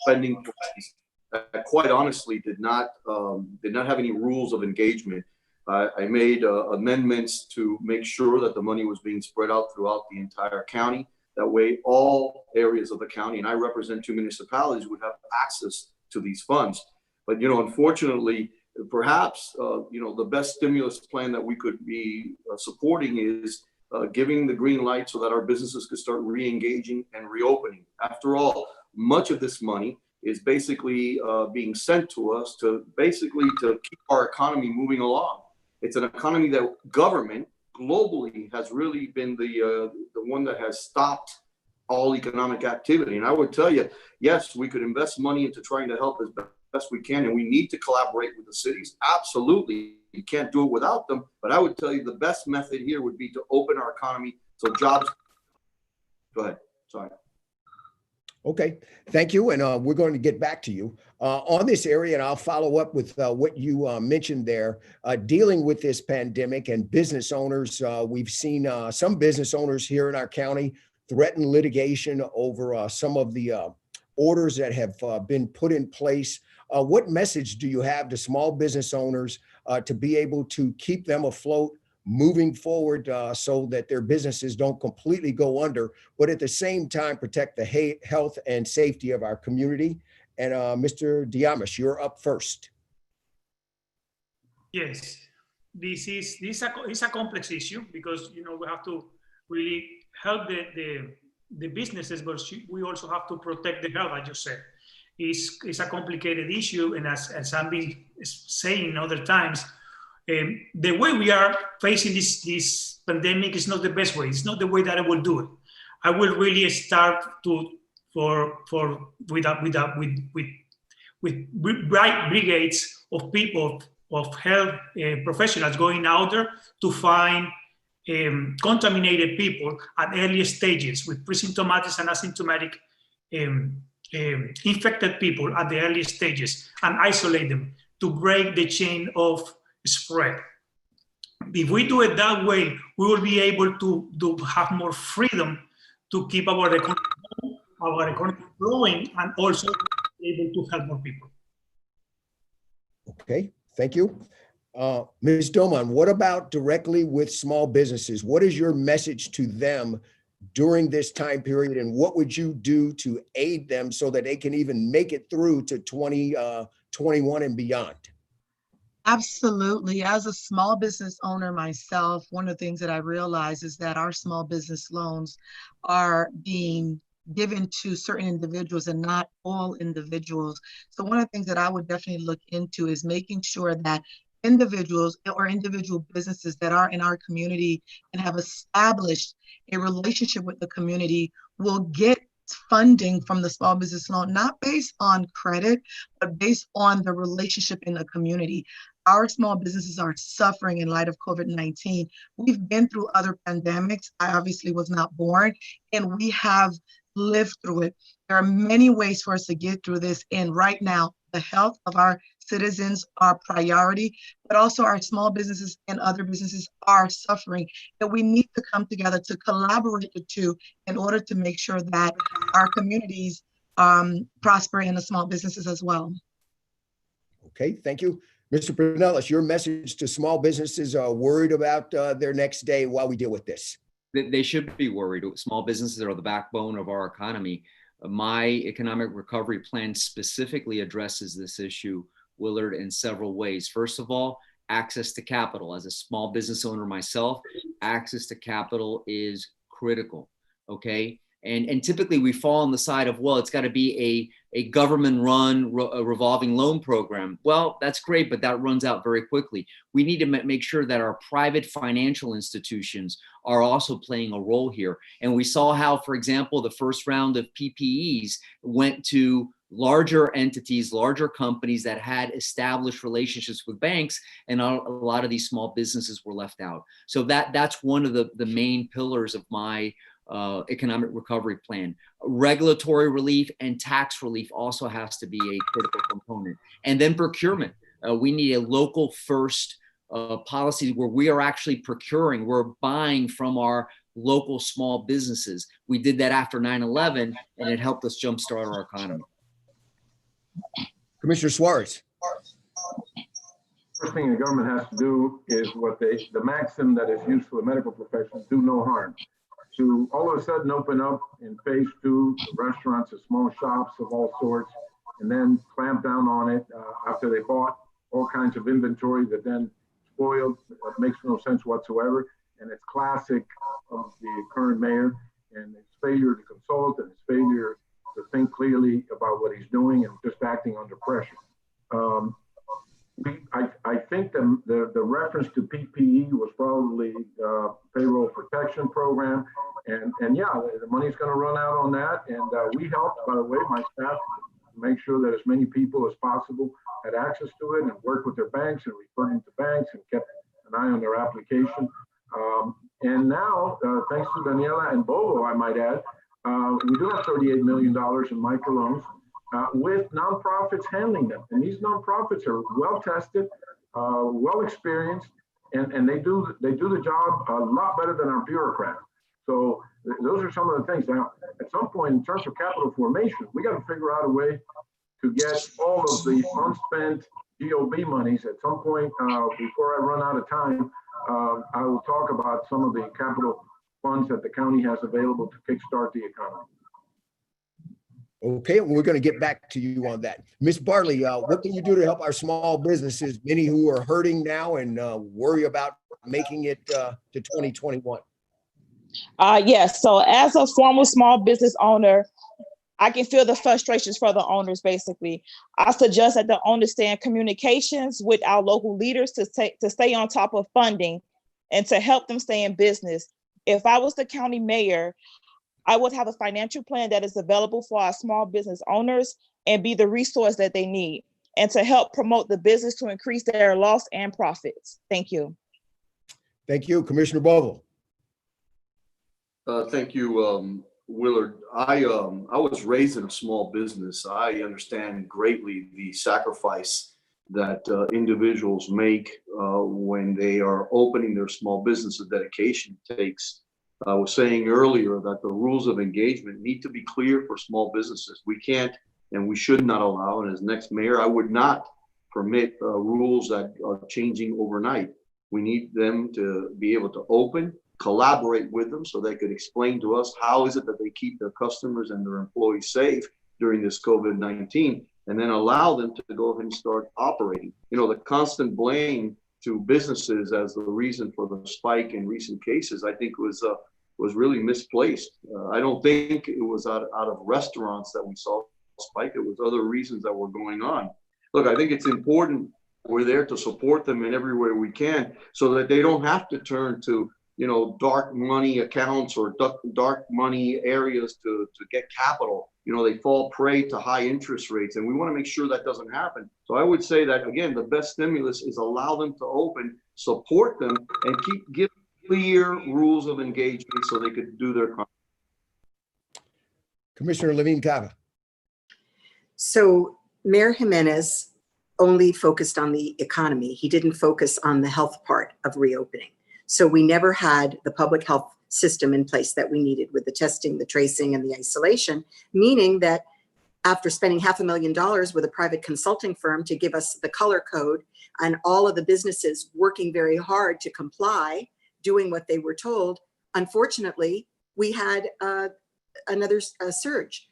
spending plans that quite honestly did not have any rules of engagement. I made amendments to make sure that the money was being spread out throughout the entire county. That way, all areas of the county, and I represent 2 municipalities, would have access to these funds. But unfortunately, perhaps the best stimulus plan that we could be supporting is giving the green light so that our businesses could start re-engaging and reopening. After all, much of this money is basically being sent to us to keep our economy moving along. It's an economy that government globally has really been the one that has stopped all economic activity. And I would tell you, yes, we could invest money into trying to help as best we can, and we need to collaborate with the cities. Absolutely, you can't do it without them. But I would tell you the best method here would be to open our economy so jobs. Go ahead. Sorry. Okay, thank you. And we're going to get back to you on this area, and I'll follow up with what you mentioned there, dealing with this pandemic and business owners. We've seen some business owners here in our county threaten litigation over some of the orders that have been put in place. What message do you have to small business owners to be able to keep them afloat moving forward so that their businesses don't completely go under, but at the same time protect the health and safety of our community? And Mr. Diamas, you're up first. Yes, this is a complex issue because we have to really help the businesses, but we also have to protect the health, as you said. It's a complicated issue, and as I've been saying other times, the way we are facing this pandemic is not the best way. It's not the way that I will do it. I will really start with bright brigades of people, of health professionals going out there to find contaminated people at early stages with pre-symptomatic and asymptomatic infected people at the early stages and isolate them to break the chain of spread. If we do it that way, we will be able to have more freedom to keep our economy growing and also be able to help more people. Okay, thank you. Ms. Doman, what about directly with small businesses? What is your message to them during this time period, and what would you do to aid them so that they can even make it through to 2021 and beyond? Absolutely. As a small business owner myself, one of the things that I realize is that our small business loans are being given to certain individuals and not all individuals. So one of the things that I would definitely look into is making sure that individuals or individual businesses that are in our community and have established a relationship with the community will get funding from the small business loan, not based on credit, but based on the relationship in the community. Our small businesses are suffering in light of COVID-19. We've been through other pandemics. I obviously was not born, and we have lived through it. There are many ways for us to get through this. And right now, the health of our citizens are priority, but also our small businesses and other businesses are suffering. And we need to come together to collaborate the two in order to make sure that our communities prosper in the small businesses as well. Okay, thank you. Mr. Pinellas, your message to small businesses worried about their next day while we deal with this. They should be worried. Small businesses are the backbone of our economy. My economic recovery plan specifically addresses this issue, Willard, in several ways. First of all, access to capital. As a small business owner myself, access to capital is critical, okay? And typically we fall on the side of, well, it's got to be a government-run revolving loan program. Well, that's great, but that runs out very quickly. We need to make sure that our private financial institutions are also playing a role here. And we saw how, for example, the first round of PPEs went to larger entities, larger companies that had established relationships with banks, and a lot of these small businesses were left out. So that's one of the main pillars of my economic recovery plan. Regulatory relief and tax relief also has to be a critical component. And then procurement. We need a local first policy where we are actually procuring, we're buying from our local small businesses. We did that after 9/11, and it helped us jumpstart our economy. Commissioner Suarez. First thing the government has to do is what the maxim that is used for the medical profession, do no harm. To all of a sudden open up in phase 2 restaurants and small shops of all sorts, and then clamp down on it after they bought all kinds of inventory that then spoiled. It makes no sense whatsoever. And it's classic of the current mayor and his failure to consult and his failure to think clearly about what he's doing and just acting under pressure. I think the reference to PPE was probably payroll protection program. And yeah, the money's going to run out on that. And we helped, by the way, my staff, make sure that as many people as possible had access to it and worked with their banks and referred them to banks and kept an eye on their application. And now, thanks to Daniela and Bovo, I might add, we do have $38 million in microloans with nonprofits handling them. And these nonprofits are well tested, well experienced, and they do the job a lot better than our bureaucrats. So those are some of the things. Now, at some point, in terms of capital formation, we got to figure out a way to get all of the unspent GOB monies. At some point, before I run out of time, I will talk about some of the capital funds that the county has available to kickstart the economy. Okay, we're going to get back to you on that. Ms. Barley, what can you do to help our small businesses, many who are hurting now and worry about making it to 2021? Yes, so as a former small business owner, I can feel the frustrations for the owners, basically. I suggest that the owners stay in communications with our local leaders to stay on top of funding and to help them stay in business. If I was the county mayor, I would have a financial plan that is available for our small business owners and be the resource that they need, and to help promote the business to increase their loss and profits. Thank you. Thank you, Commissioner Bovo. Thank you. Willard, I was raised in a small business. I understand greatly the sacrifice that individuals make when they are opening their small business. The dedication it takes. I was saying earlier that the rules of engagement need to be clear for small businesses. We can't and we should not allow, and as next mayor, I would not permit rules that are changing overnight. We need them to be able to open, collaborate with them so they could explain to us how is it that they keep their customers and their employees safe during this COVID-19, and then allow them to go ahead and start operating. You know, the constant blame to businesses as the reason for the spike in recent cases, I think was really misplaced. I don't think it was out of restaurants that we saw a spike. It was other reasons that were going on. Look, I think it's important we're there to support them in every way we can so that they don't have to turn to, you know, dark money accounts or dark money areas to get capital. You know, they fall prey to high interest rates, and we want to make sure that doesn't happen. So I would say that, again, the best stimulus is allow them to open, support them, and give clear rules of engagement so they could do their. Commissioner Levine Cava. So Mayor Jimenez only focused on the economy. He didn't focus on the health part of reopening. So we never had the public health system in place that we needed with the testing, the tracing, and the isolation, meaning that after spending $500,000 with a private consulting firm to give us the color code and all of the businesses working very hard to comply, doing what they were told, unfortunately, we had another surge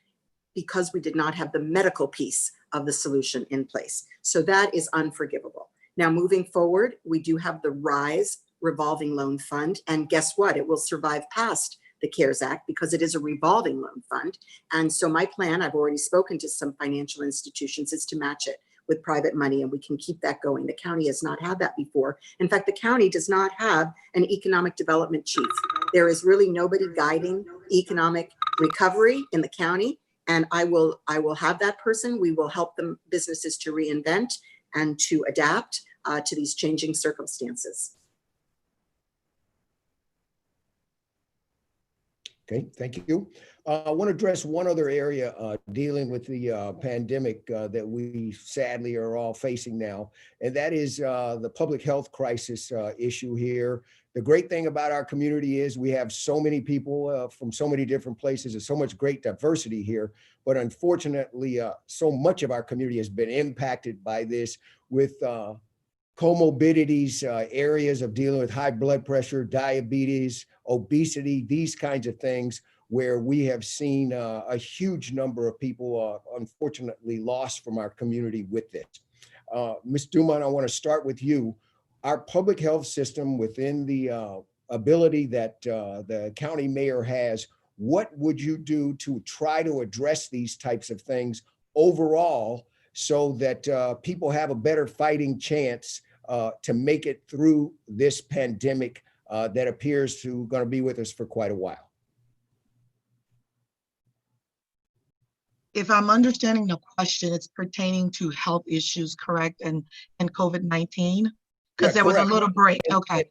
because we did not have the medical piece of the solution in place. So that is unforgivable. Now, moving forward, we do have the RISE revolving loan fund. And guess what? It will survive past the CARES Act because it is a revolving loan fund. And so my plan, I've already spoken to some financial institutions, is to match it with private money, and we can keep that going. The county has not had that before. In fact, the county does not have an economic development chief. There is really nobody guiding economic recovery in the county. And I will have that person. We will help them businesses to reinvent and to adapt to these changing circumstances. Okay, thank you. I want to address one other area dealing with the pandemic that we sadly are all facing now, and that is the public health crisis issue here. The great thing about our community is we have so many people from so many different places and so much great diversity here, but unfortunately, so much of our community has been impacted by this with comorbidities, areas of dealing with high blood pressure, diabetes, obesity, these kinds of things, where we have seen a huge number of people unfortunately lost from our community with this. Ms. Dumont, I want to start with you. Our public health system, within the ability that the county mayor has, what would you do to try to address these types of things overall so that people have a better fighting chance to make it through this pandemic that appears to going to be with us for quite a while? If I'm understanding the question, it's pertaining to health issues, correct? And COVID-19? Because there was a little break. Okay.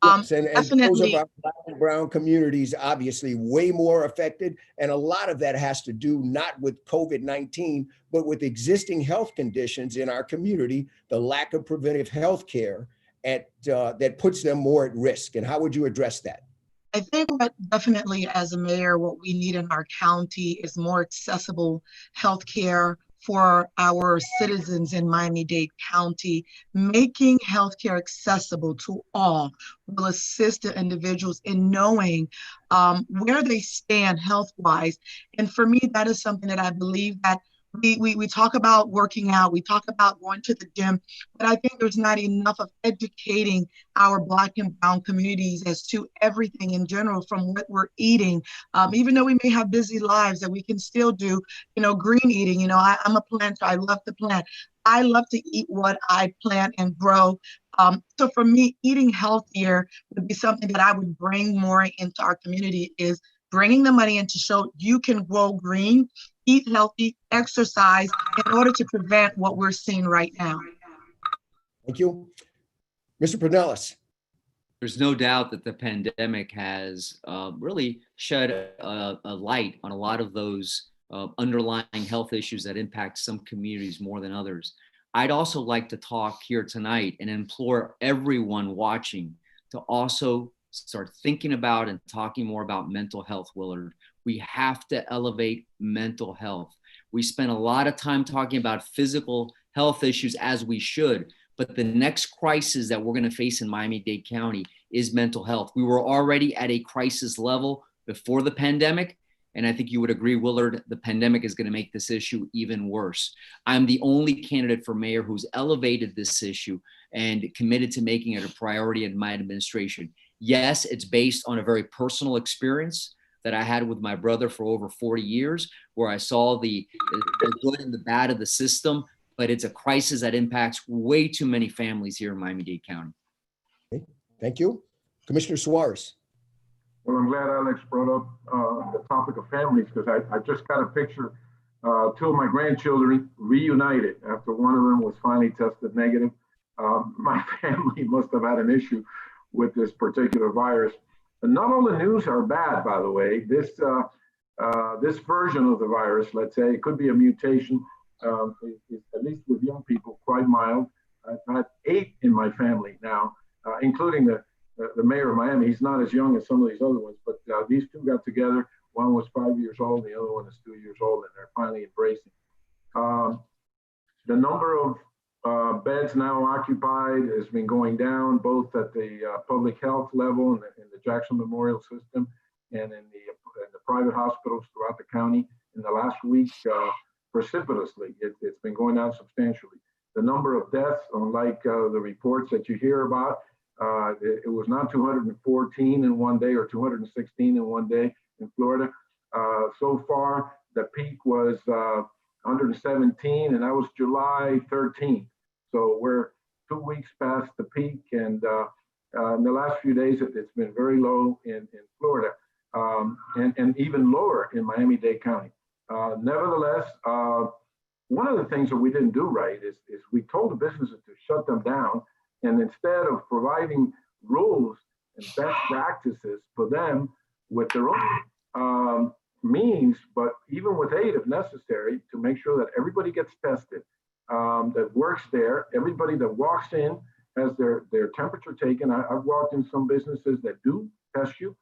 Yes, and those of Definitely. our Black and brown communities obviously way more affected. And a lot of that has to do not with COVID-19, but with existing health conditions in our community, the lack of preventive health care that puts them more at risk. And how would you address that? I think what definitely as a mayor, what we need in our county is more accessible healthcare for our citizens in Miami-Dade County. Making healthcare accessible to all will assist the individuals in knowing where they stand health-wise. And for me, that is something that I believe that we talk about working out, we talk about going to the gym, but I think there's not enough of educating our Black and brown communities as to everything in general, from what we're eating. Even though we may have busy lives, that we can still do, green eating. I'm a planter. I love to plant. I love to eat what I plant and grow. So for me, eating healthier would be something that I would bring more into our community, is bringing the money in to show you can grow green, eat healthy, exercise in order to prevent what we're seeing right now. Thank you. Mr. Pinellas. There's no doubt that the pandemic has really shed a light on a lot of those underlying health issues that impact some communities more than others. I'd also like to talk here tonight and implore everyone watching to also start thinking about and talking more about mental health, Willard. We have to elevate mental health. We spend a lot of time talking about physical health issues, as we should, but the next crisis that we're going to face in Miami-Dade County is mental health. We were already at a crisis level before the pandemic, and I think you would agree, Willard, the pandemic is going to make this issue even worse. I'm the only candidate for mayor who's elevated this issue and committed to making it a priority in my administration. Yes, it's based on a very personal experience that I had with my brother for over 40 years, where I saw the good and the bad of the system, but it's a crisis that impacts way too many families here in Miami-Dade County. Okay, thank you. Commissioner Suarez. Well, I'm glad Alex brought up the topic of families, because I just got a picture, two of my grandchildren reunited after one of them was finally tested negative. My family must have had an issue with this particular virus. And not all the news are bad, by the way. This version of the virus, let's say, it could be a mutation, is, at least with young people, quite mild. I've had 8 in my family now, including the mayor of Miami. He's not as young as some of these other ones, but these two got together. One was 5 years old, the other one is 2 years old, and they're finally embracing. The number of beds now occupied has been going down, both at the public health level in the Jackson Memorial System and in the private hospitals throughout the county. In the last week, precipitously, it's been going down substantially. The number of deaths, unlike the reports that you hear about, it was not 214 in one day or 216 in one day in Florida. So far, the peak was 117, and that was July 13th. So we're 2 weeks past the peak, and in the last few days, it's been very low in Florida, and even lower in Miami-Dade County. Nevertheless, one of the things that we didn't do right is we told the businesses to shut them down, and instead of providing rules and best practices for them with their own means, but even with aid if necessary, to make sure that everybody gets tested, that works there. Everybody that walks in has their temperature taken. I've walked in some businesses that do test you,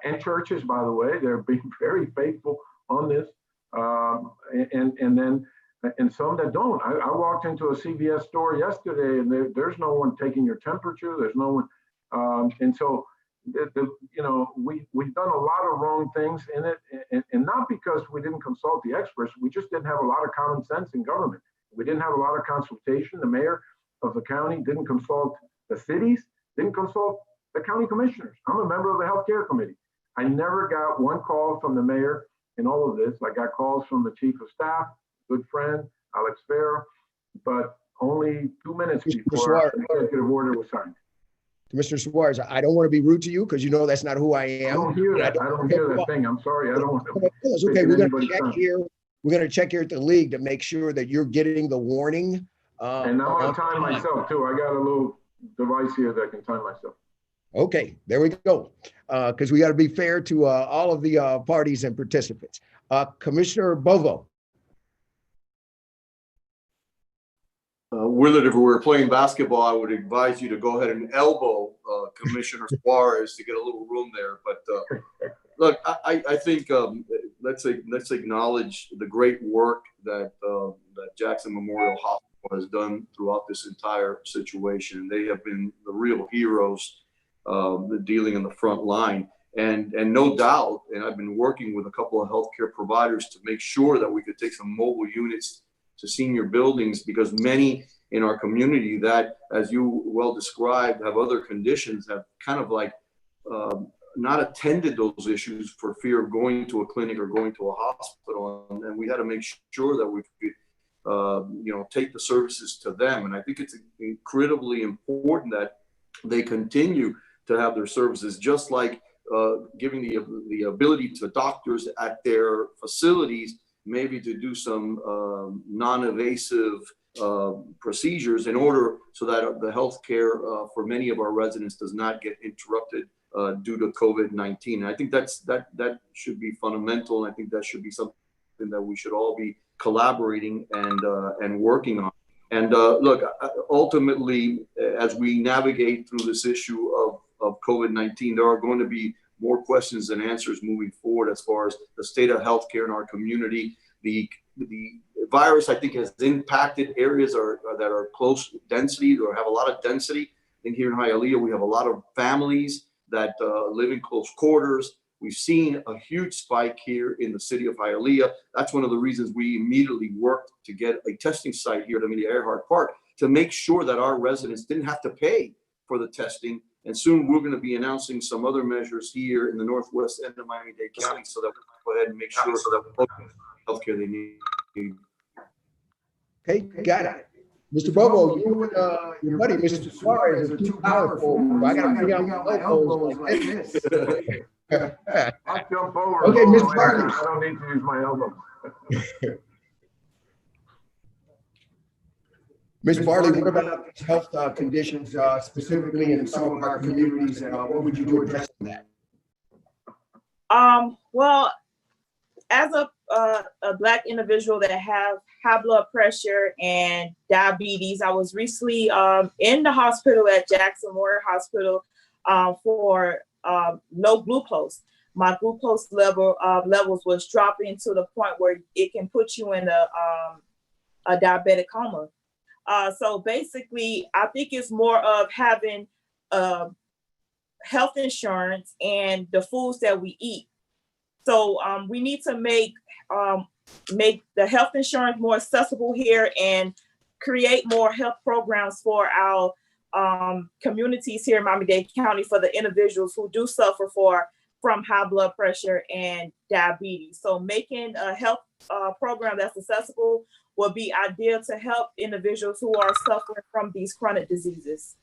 and churches, by the way, they're being very faithful on this, and some that don't. I walked into a CVS store yesterday, and there's no one taking your temperature. There's no one, and so we've done a lot of wrong things in it, and not because we didn't consult the experts. We just didn't have a lot of common sense in government. We didn't have a lot of consultation. The mayor of the county didn't consult the cities, didn't consult the county commissioners. I'm a member of the healthcare committee. I never got one call from the mayor in all of this. I got calls from the chief of staff, good friend, Alex Farah, but only 2 minutes before the executive order was signed. Commissioner Suarez, I don't want to be rude to you because you know that's not who I am. I don't hear that. I don't hear that thing. I'm sorry. I don't want to. It's okay. We're going to check here. We're going to check here at the league to make sure that you're getting the warning. And I'm going to time myself too. I got a little device here that can time myself. Okay, there we go. Because we got to be fair to all of the parties and participants. Commissioner Bovo. Willard, if we were playing basketball, I would advise you to go ahead and elbow Commissioner Suarez to get a little room there. But look, I think let's acknowledge the great work that Jackson Memorial Hospital has done throughout this entire situation. They have been the real heroes dealing in the front line. And no doubt, and I've been working with a couple of healthcare providers to make sure that we could take some mobile units to senior buildings, because many in our community that, as you well described, have other conditions, have kind of like not attended those issues for fear of going to a clinic or going to a hospital. And we had to make sure that we could, take the services to them. And I think it's incredibly important that they continue to have their services, just like giving the ability to doctors at their facilities maybe to do some non-invasive procedures in order so that the healthcare for many of our residents does not get interrupted due to COVID-19. And I think that should be fundamental. And I think that should be something that we should all be collaborating and working on. And look, ultimately, as we navigate through this issue of COVID-19, there are going to be more questions than answers moving forward as far as the state of healthcare in our community. The virus, I think, has impacted areas that are close density or have a lot of density. I think here in Hialeah, we have a lot of families that live in close quarters. We've seen a huge spike here in the city of Hialeah. That's one of the reasons we immediately worked to get a testing site here at Amelia Earhart Park to make sure that our residents didn't have to pay for the testing. And soon we're going to be announcing some other measures here in the northwest end of Miami-Dade County so that we can go ahead and make sure that healthcare they need. Okay, got it. Mr. Bobo, you and your buddy, Mr. Suarez, are too powerful. I got to bring out my elbows like this. I'll jump over. Okay, Mr. Bartley. I don't need to use my elbows. Ms. Bartley, what about these health conditions specifically in some of our communities, and what would you do addressing that? Well, as a Black individual that have high blood pressure and diabetes, I was recently in the hospital at Jackson Memorial Hospital for low glucose. My glucose levels was dropping to the point where it can put you in a diabetic coma. So basically, I think it's more of having health insurance and the foods that we eat. So we need to make the health insurance more accessible here and create more health programs for our communities here in Miami-Dade County for the individuals who do suffer from high blood pressure and diabetes. So making a health program that's accessible will be ideal to help individuals who are suffering from these chronic diseases.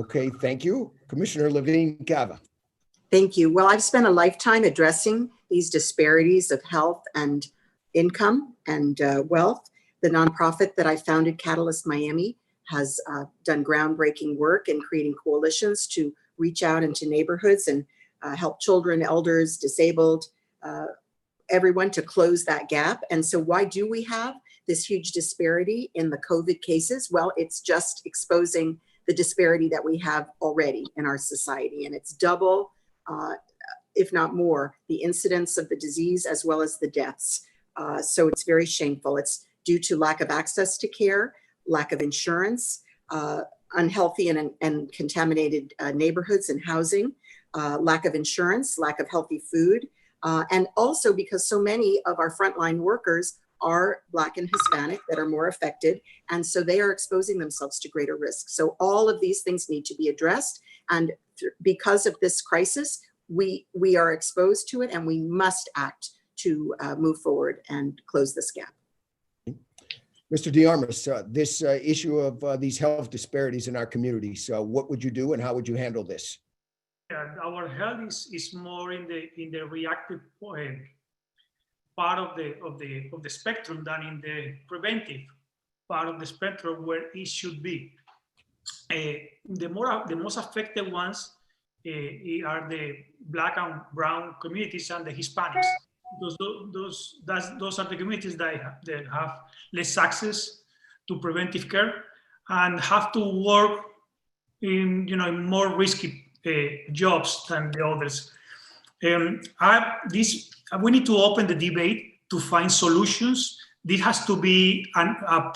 Okay, thank you. Commissioner Levine Cava. Thank you. Well, I've spent a lifetime addressing these disparities of health and income and wealth. The nonprofit that I founded, Catalyst Miami, has done groundbreaking work in creating coalitions to reach out into neighborhoods and help children, elders, disabled, everyone to close that gap. And so why do we have this huge disparity in the COVID cases? Well, it's just exposing the disparity that we have already in our society. And it's double, if not more, the incidence of the disease as well as the deaths. So it's very shameful. It's due to lack of access to care, lack of insurance, unhealthy and contaminated neighborhoods and housing, lack of insurance, lack of healthy food, and also because so many of our frontline workers are Black and Hispanic that are more affected, and so they are exposing themselves to greater risk. So all of these things need to be addressed, and because of this crisis, we are exposed to it, and we must act to move forward and close this gap. Mr. DeArmas, this issue of these health disparities in our communities, what would you do and how would you handle this? Our health is more in the reactive part of the spectrum than in the preventive part of the spectrum where it should be. The most affected ones are the Black and brown communities and the Hispanics. Those are the communities that have less access to preventive care and have to work in more risky jobs than the others. We need to open the debate to find solutions. This has to be a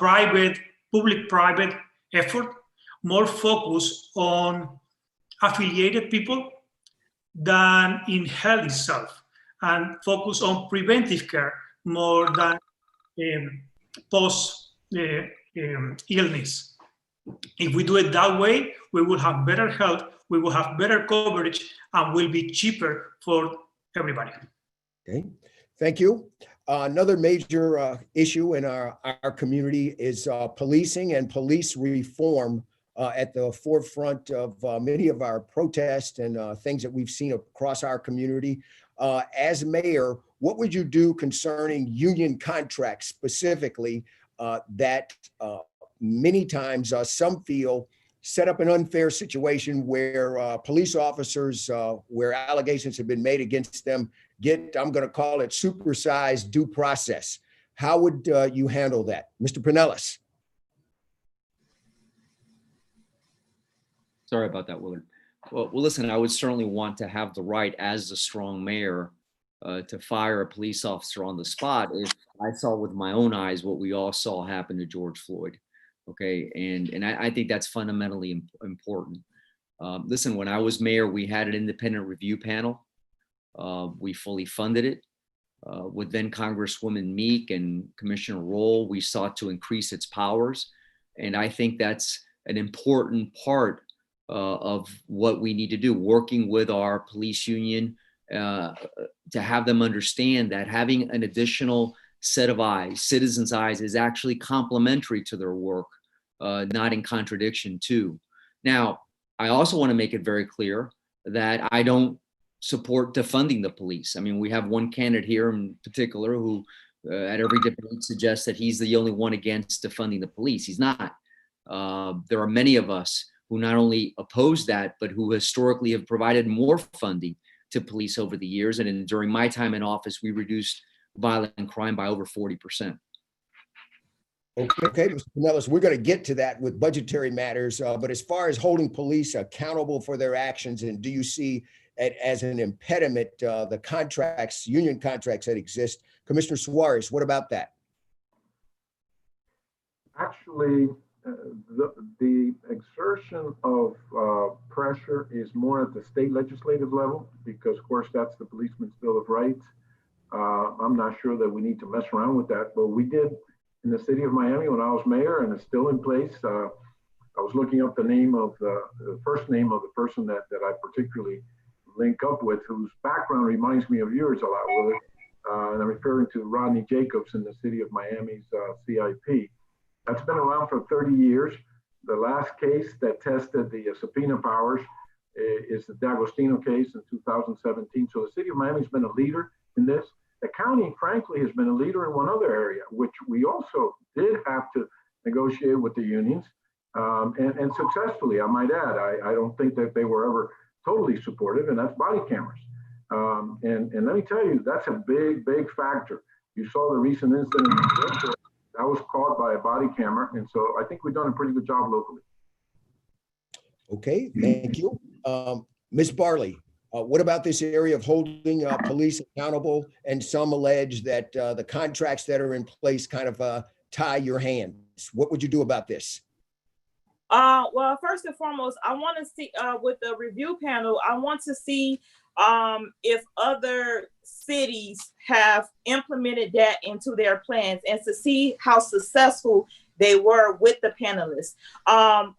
public-private effort, more focused on affiliated people than in health itself, and focus on preventive care more than post illness. If we do it that way, we will have better health, we will have better coverage, and will be cheaper for everybody. Okay, thank you. Another major issue in our community is policing and police reform at the forefront of many of our protests and things that we've seen across our community. As mayor, what would you do concerning union contracts specifically that many times some feel set up an unfair situation where police officers, where allegations have been made against them, get, I'm going to call it supersized due process. How would you handle that? Mr. Pinellas? Sorry about that, Willard. Well, listen, I would certainly want to have the right as a strong mayor to fire a police officer on the spot if I saw with my own eyes what we all saw happen to George Floyd. Okay, and I think that's fundamentally important. Listen, when I was mayor, we had an independent review panel. We fully funded it. With then Congresswoman Meek and Commissioner Roll, we sought to increase its powers. And I think that's an important part of what we need to do, working with our police union to have them understand that having an additional set of eyes, citizens' eyes, is actually complementary to their work, not in contradiction to. Now, I also want to make it very clear that I don't support defunding the police. I mean, we have one candidate here in particular who at every debate suggests that he's the only one against defunding the police. He's not. There are many of us who not only oppose that, but who historically have provided more funding to police over the years. And during my time in office, we reduced violent crime by over 40%. Okay, Mr. Pinellas, we're going to get to that with budgetary matters. But as far as holding police accountable for their actions, and do you see it as an impediment, the contracts, union contracts that exist? Commissioner Suarez, what about that? Actually, the exertion of pressure is more at the state legislative level, because of course that's the Policeman's Bill of Rights. I'm not sure that we need to mess around with that, but we did in the city of Miami when I was mayor, and it's still in place. I was looking up the name of the first name of the person that I particularly link up with, whose background reminds me of yours a lot, Willard. And I'm referring to Rodney Jacobs in the city of Miami's CIP. That's been around for 30 years. The last case that tested the subpoena powers is the D'Agostino case in 2017. So the city of Miami has been a leader in this. The county, frankly, has been a leader in one other area, which we also did have to negotiate with the unions, and successfully, I might add. I don't think that they were ever totally supportive, and that's body cameras. And let me tell you, that's a big, big factor. You saw the recent incident that was caught by a body camera, and so I think we've done a pretty good job locally. Okay, thank you. Ms. Barley, what about this area of holding police accountable? And some allege that the contracts that are in place kind of tie your hands. What would you do about this? Well, first and foremost, I want to see with the review panel, I want to see if other cities have implemented that into their plans and to see how successful they were with the panelists.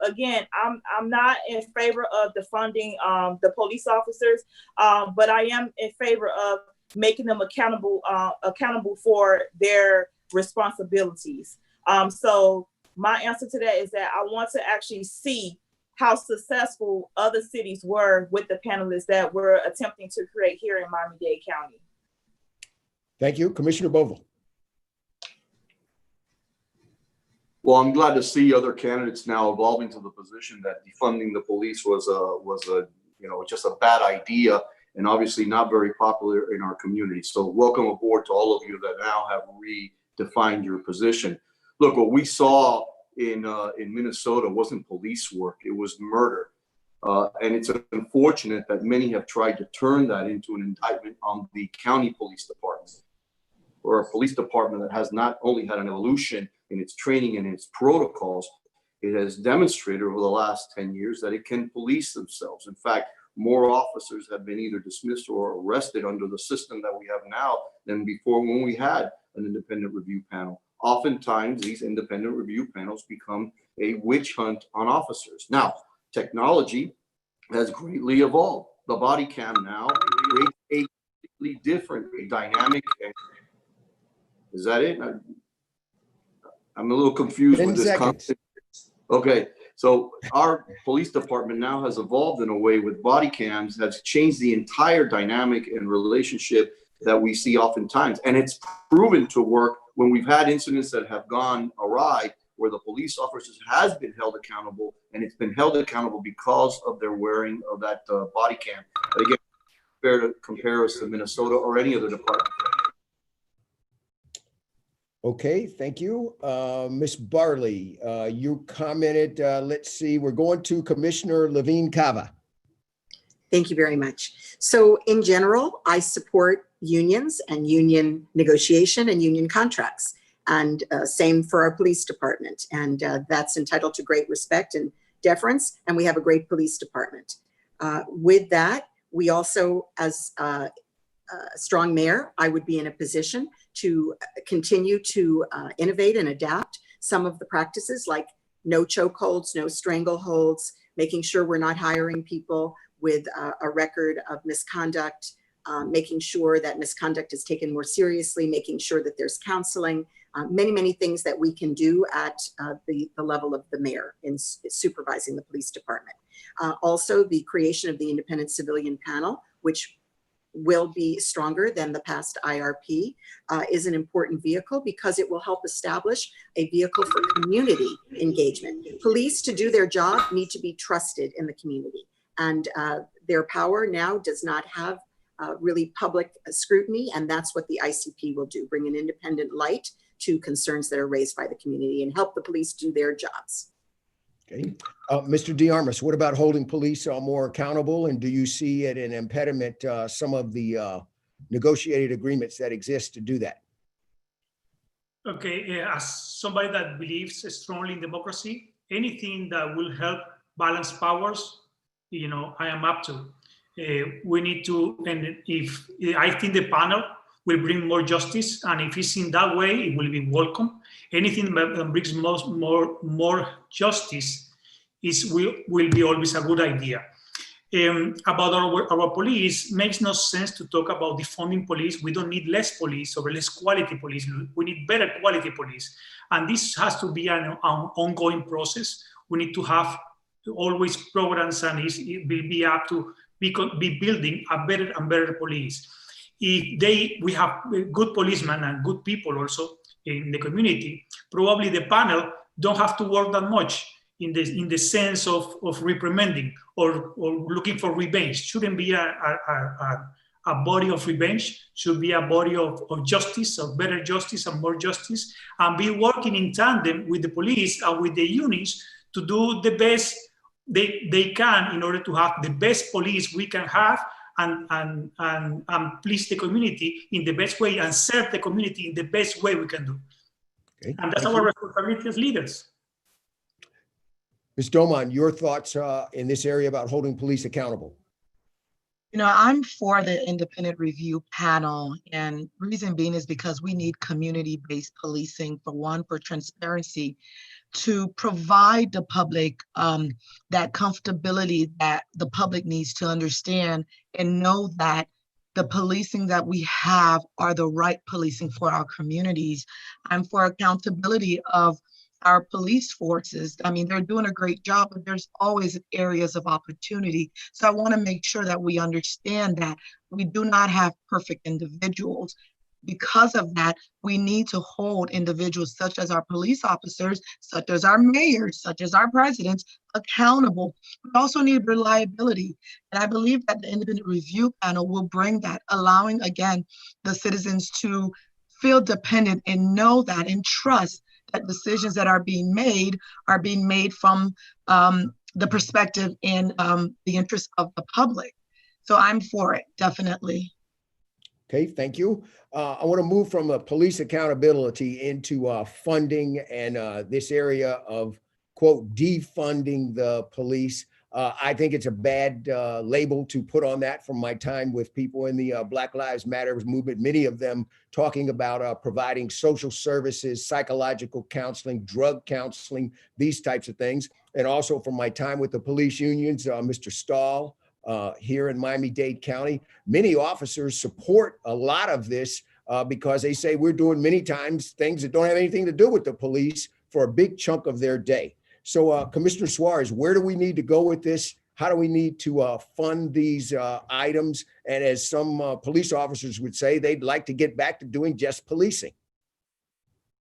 Again, I'm not in favor of defunding the police officers, but I am in favor of making them accountable for their responsibilities. So my answer to that is that I want to actually see how successful other cities were with the panelists that we're attempting to create here in Miami-Dade County. Thank you. Commissioner Bovell. Well, I'm glad to see other candidates now evolving to the position that defunding the police was a just a bad idea, and obviously not very popular in our community. So welcome aboard to all of you that now have redefined your position. Look, what we saw in Minnesota wasn't police work, it was murder. And it's unfortunate that many have tried to turn that into an indictment on the county police department, or a police department that has not only had an evolution in its training and its protocols, it has demonstrated over the last 10 years that it can police themselves. In fact, more officers have been either dismissed or arrested under the system that we have now than before when we had an independent review panel. Oftentimes, these independent review panels become a witch hunt on officers. Now, technology has greatly evolved. The body cam now creates a completely different, a dynamic. Is that it? I'm a little confused with this concept. Okay, so our police department now has evolved in a way with body cams, has changed the entire dynamic and relationship that we see oftentimes. And it's proven to work when we've had incidents that have gone awry, where the police officers has been held accountable, and it's been held accountable because of their wearing of that body cam. But again, fair to compare us to Minnesota or any other department. Okay, thank you. Ms. Barley, you commented, let's see, we're going to Commissioner Levine Cava. Thank you very much. So in general, I support unions and union negotiation and union contracts, and same for our police department. And that's entitled to great respect and deference, and we have a great police department. With that, we also, as a strong mayor, I would be in a position to continue to innovate and adapt some of the practices, like no chokeholds, no strangleholds, making sure we're not hiring people with a record of misconduct, making sure that misconduct is taken more seriously, making sure that there's counseling, many things that we can do at the level of the mayor in supervising the police department. Also, the creation of the independent civilian panel, which will be stronger than the past IRP, is an important vehicle because it will help establish a vehicle for community engagement. Police, to do their job, need to be trusted in the community. And their power now does not have really public scrutiny, and that's what the ICP will do, bring an independent light to concerns that are raised by the community and help the police do their jobs. Okay. Mr. DeArmas, what about holding police more accountable? And do you see it an impediment, some of the negotiated agreements that exist to do that? Okay, as somebody that believes strongly in democracy, anything that will help balance powers, you know, I am up to. We need to, and if I think the panel will bring more justice, and if it's in that way, it will be welcome. Anything that brings more justice will be always a good idea. About our police, makes no sense to talk about defunding police. We don't need less police or less quality police. We need better quality police. And this has to be an ongoing process. We need to have always programs, and it will be up to be building a better and better police. If we have good policemen and good people also in the community, probably the panel don't have to work that much in the sense of reprimanding or looking for revenge. Shouldn't be a body of revenge, should be a body of justice, of better justice and more justice, and be working in tandem with the police and with the unions to do the best they can in order to have the best police we can have, and please the community in the best way and serve the community in the best way we can do. Okay. And that's our responsibility as leaders. Ms. Doman, your thoughts in this area about holding police accountable? You know, I'm for the independent review panel, and reason being is because we need community-based policing, for one, for transparency, to provide the public that comfortability that the public needs to understand and know that the policing that we have are the right policing for our communities. I'm for accountability of our police forces. I mean, they're doing a great job, but there's always areas of opportunity. So I want to make sure that we understand that we do not have perfect individuals. Because of that, we need to hold individuals such as our police officers, such as our mayors, such as our presidents, accountable. We also need reliability. And I believe that the independent review panel will bring that, allowing, again, the citizens to feel dependent and know that and trust that decisions that are being made from the perspective and the interest of the public. So I'm for it, definitely. Okay, thank you. I want to move from police accountability into funding and this area of, quote, defunding the police. I think it's a bad label to put on that from my time with people in the Black Lives Matter movement, many of them talking about providing social services, psychological counseling, drug counseling, these types of things. And also from my time with the police unions, Mr. Stahl, here in Miami-Dade County, many officers support a lot of this because they say we're doing many times things that don't have anything to do with the police for a big chunk of their day. So Commissioner Suarez, where do we need to go with this? How do we need to fund these items? And as some police officers would say, they'd like to get back to doing just policing.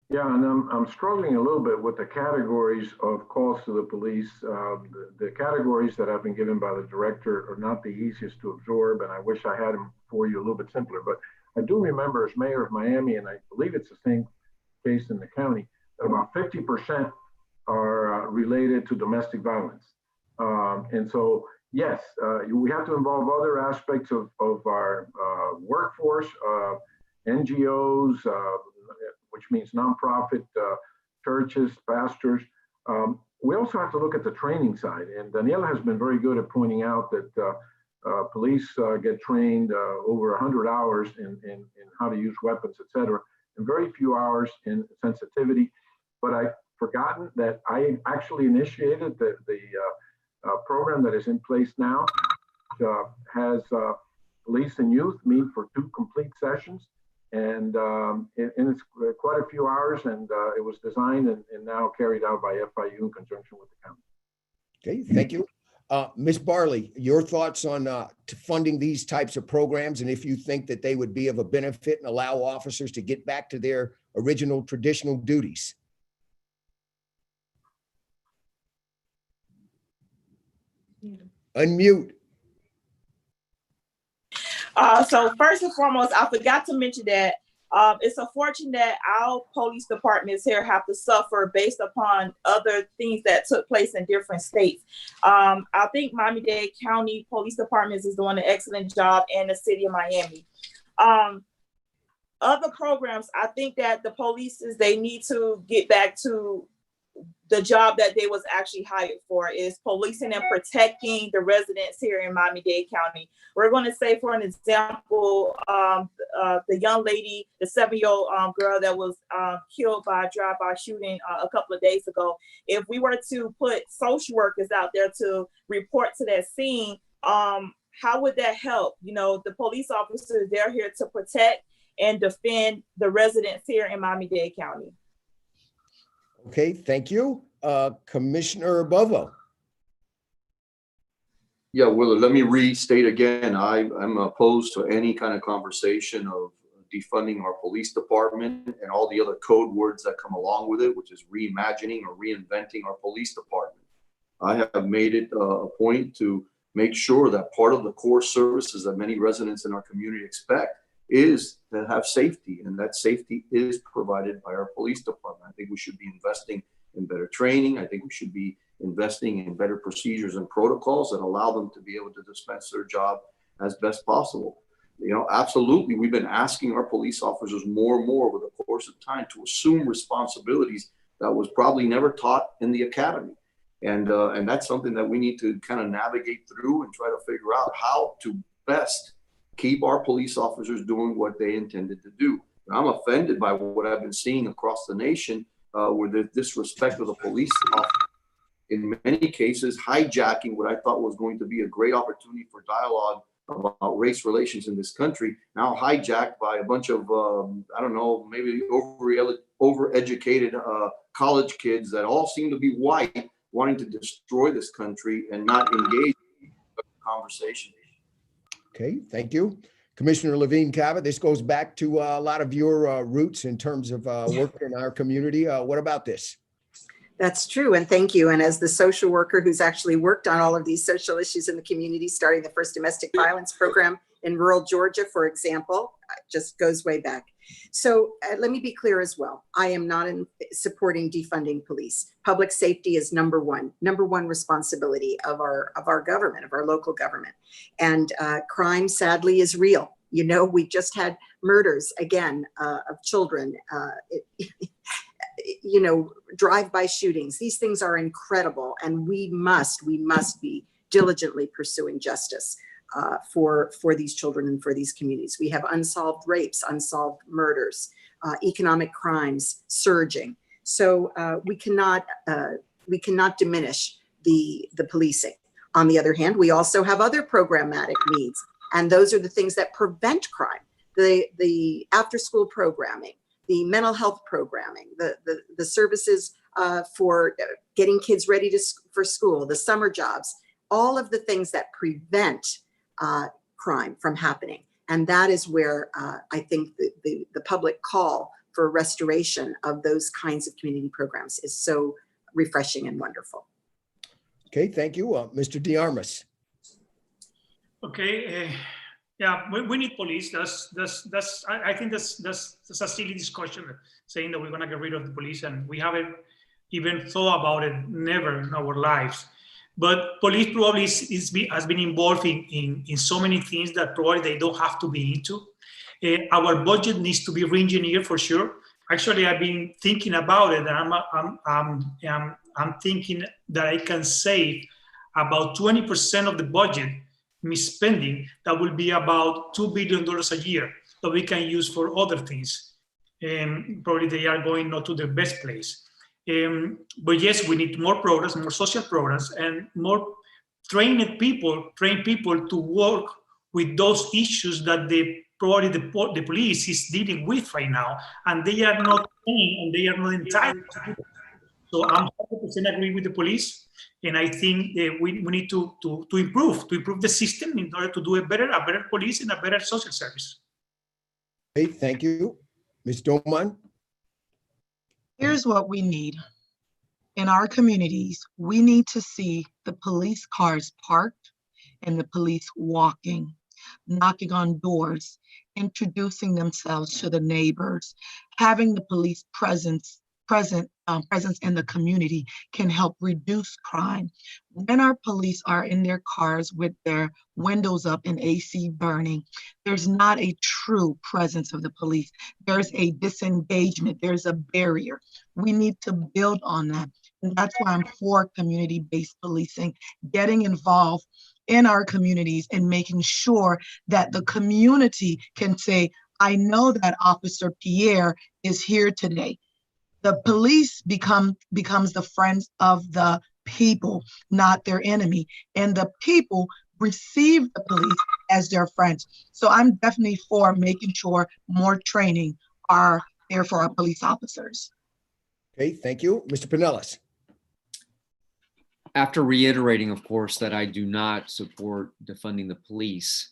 Yeah, and I'm struggling a little bit with the categories of calls to the police. The categories that have been given by the director are not the easiest to absorb, and I wish I had them for you a little bit simpler. But I do remember as mayor of Miami, and I believe it's the same case in the county, that about 50% are related to domestic violence. And so, yes, we have to involve other aspects of our workforce, NGOs, which means nonprofit churches, pastors. We also have to look at the training side. And Daniela has been very good at pointing out that police get trained over 100 hours in how to use weapons, et cetera, and very few hours in sensitivity. But I've forgotten that I actually initiated the program that is in place now, has police and youth meet for 2 complete sessions. And it's quite a few hours, and it was designed and now carried out by FIU in conjunction with the county. Okay, thank you. Ms. Barley, your thoughts on funding these types of programs, and if you think that they would be of a benefit and allow officers to get back to their original traditional duties? Unmute. So first and foremost, I forgot to mention that it's unfortunate that our police departments here have to suffer based upon other things that took place in different states. I think Miami-Dade County Police Departments is doing an excellent job, and the city of Miami. Other programs, I think that the police they need to get back to the job that they was actually hired for, is policing and protecting the residents here in Miami-Dade County. We're going to say, for an example, the young lady, the 7-year-old girl that was killed by a drive-by shooting a couple of days ago. If we were to put social workers out there to report to that scene, how would that help? You know, the police officers, they're here to protect and defend the residents here in Miami-Dade County. Okay, thank you. Commissioner Bovo. Yeah, Willard, let me restate again. I'm opposed to any kind of conversation of defunding our police department and all the other code words that come along with it, which is reimagining or reinventing our police department. I have made it a point to make sure that part of the core services that many residents in our community expect is to have safety, and that safety is provided by our police department. I think we should be investing in better training. I think we should be investing in better procedures and protocols that allow them to be able to dispense their job as best possible. You know, absolutely, we've been asking our police officers more and more over the course of time to assume responsibilities that was probably never taught in the academy. And that's something that we need to kind of navigate through and try to figure out how to best keep our police officers doing what they intended to do. And I'm offended by what I've been seeing across the nation with the disrespect of the police officers. In many cases, hijacking what I thought was going to be a great opportunity for dialogue about race relations in this country, now hijacked by a bunch of, I don't know, maybe overeducated college kids that all seem to be white, wanting to destroy this country and not engage in the conversation. Okay, thank you. Commissioner Levine Cava, this goes back to a lot of your roots in terms of work in our community. What about this? That's true, and thank you. And as the social worker who's actually worked on all of these social issues in the community, starting the first domestic violence program in rural Georgia, for example, just goes way back. So let me be clear as well. I am not supporting defunding police. Public safety is number one responsibility of our government, of our local government. And crime, sadly, is real. You know, we just had murders again of children. You know, drive-by shootings. These things are incredible, and we must be diligently pursuing justice for these children and for these communities. We have unsolved rapes, unsolved murders, economic crimes surging. So we cannot diminish the policing. On the other hand, we also have other programmatic needs, and those are the things that prevent crime. The after-school programming, the mental health programming, the services for getting kids ready for school, the summer jobs, all of the things that prevent crime from happening. And that is where I think the public call for restoration of those kinds of community programs is so refreshing and wonderful. Okay, thank you. Mr. DeArmas. Okay, yeah, we need police. I think that's a silly discussion, saying that we're gonna get rid of the police, and we haven't even thought about it, never in our lives. But police probably has been involved in so many things that probably they don't have to be into. Our budget needs to be re-engineered for sure. Actually, I've been thinking about it, and I'm thinking that I can save about 20% of the budget misspending. That will be about $2 billion a year that we can use for other things. Probably they are going not to the best place. But yes, we need more programs, more social programs, and more trained people to work with those issues that probably the police is dealing with right now, and they are not trained and they are not entitled to do that. So I'm 100% agree with the police, and I think we need to improve the system in order to do a better police and a better social service. Hey, thank you. Ms. Doman. Here's what we need. In our communities, we need to see the police cars parked and the police walking, knocking on doors, introducing themselves to the neighbors. Having the police presence in the community can help reduce crime. When our police are in their cars with their windows up and AC burning, there's not a true presence of the police. There's a disengagement, there's a barrier. We need to build on that. And that's why I'm for community-based policing, getting involved in our communities and making sure that the community can say, I know that Officer Pierre is here today. The police becomes the friends of the people, not their enemy. And the people receive the police as their friends. So I'm definitely for making sure more training are there for our police officers. Okay, thank you. Mr. Pinellas. After reiterating, of course, that I do not support defunding the police,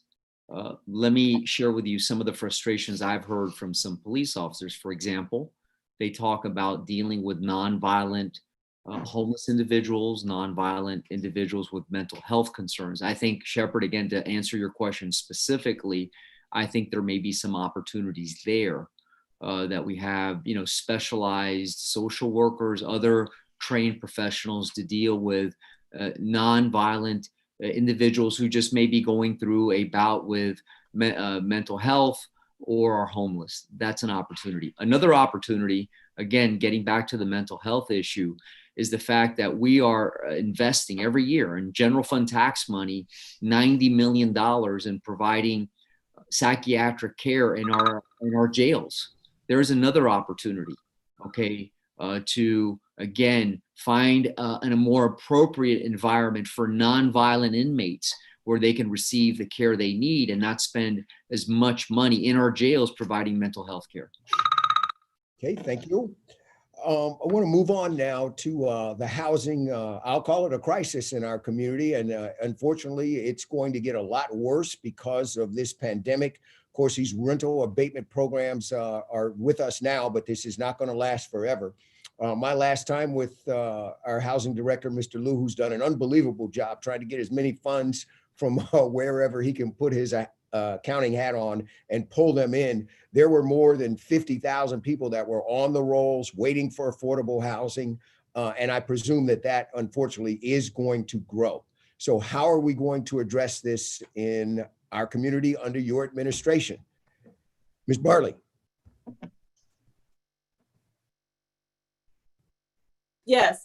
let me share with you some of the frustrations I've heard from some police officers. For example, they talk about dealing with nonviolent homeless individuals, nonviolent individuals with mental health concerns. I think, Shepard, again, to answer your question specifically, I think there may be some opportunities there that we have, specialized social workers, other trained professionals to deal with nonviolent individuals who just may be going through a bout with mental health or are homeless. That's an opportunity. Another opportunity, again, getting back to the mental health issue, is the fact that we are investing every year in general fund tax money, $90 million in providing psychiatric care in our jails. There is another opportunity, okay, to again find a more appropriate environment for nonviolent inmates where they can receive the care they need and not spend as much money in our jails providing mental health care. Okay, thank you. I want to move on now to the housing, I'll call it a crisis in our community. And unfortunately, it's going to get a lot worse because of this pandemic. Of course, these rental abatement programs are with us now, but this is not going to last forever. My last time with our housing director, Mr. Liu, who's done an unbelievable job trying to get as many funds from wherever he can put his accounting hat on and pull them in. There were more than 50,000 people that were on the rolls waiting for affordable housing. And I presume that unfortunately is going to grow. So how are we going to address this in our community under your administration? Ms. Barley. Yes.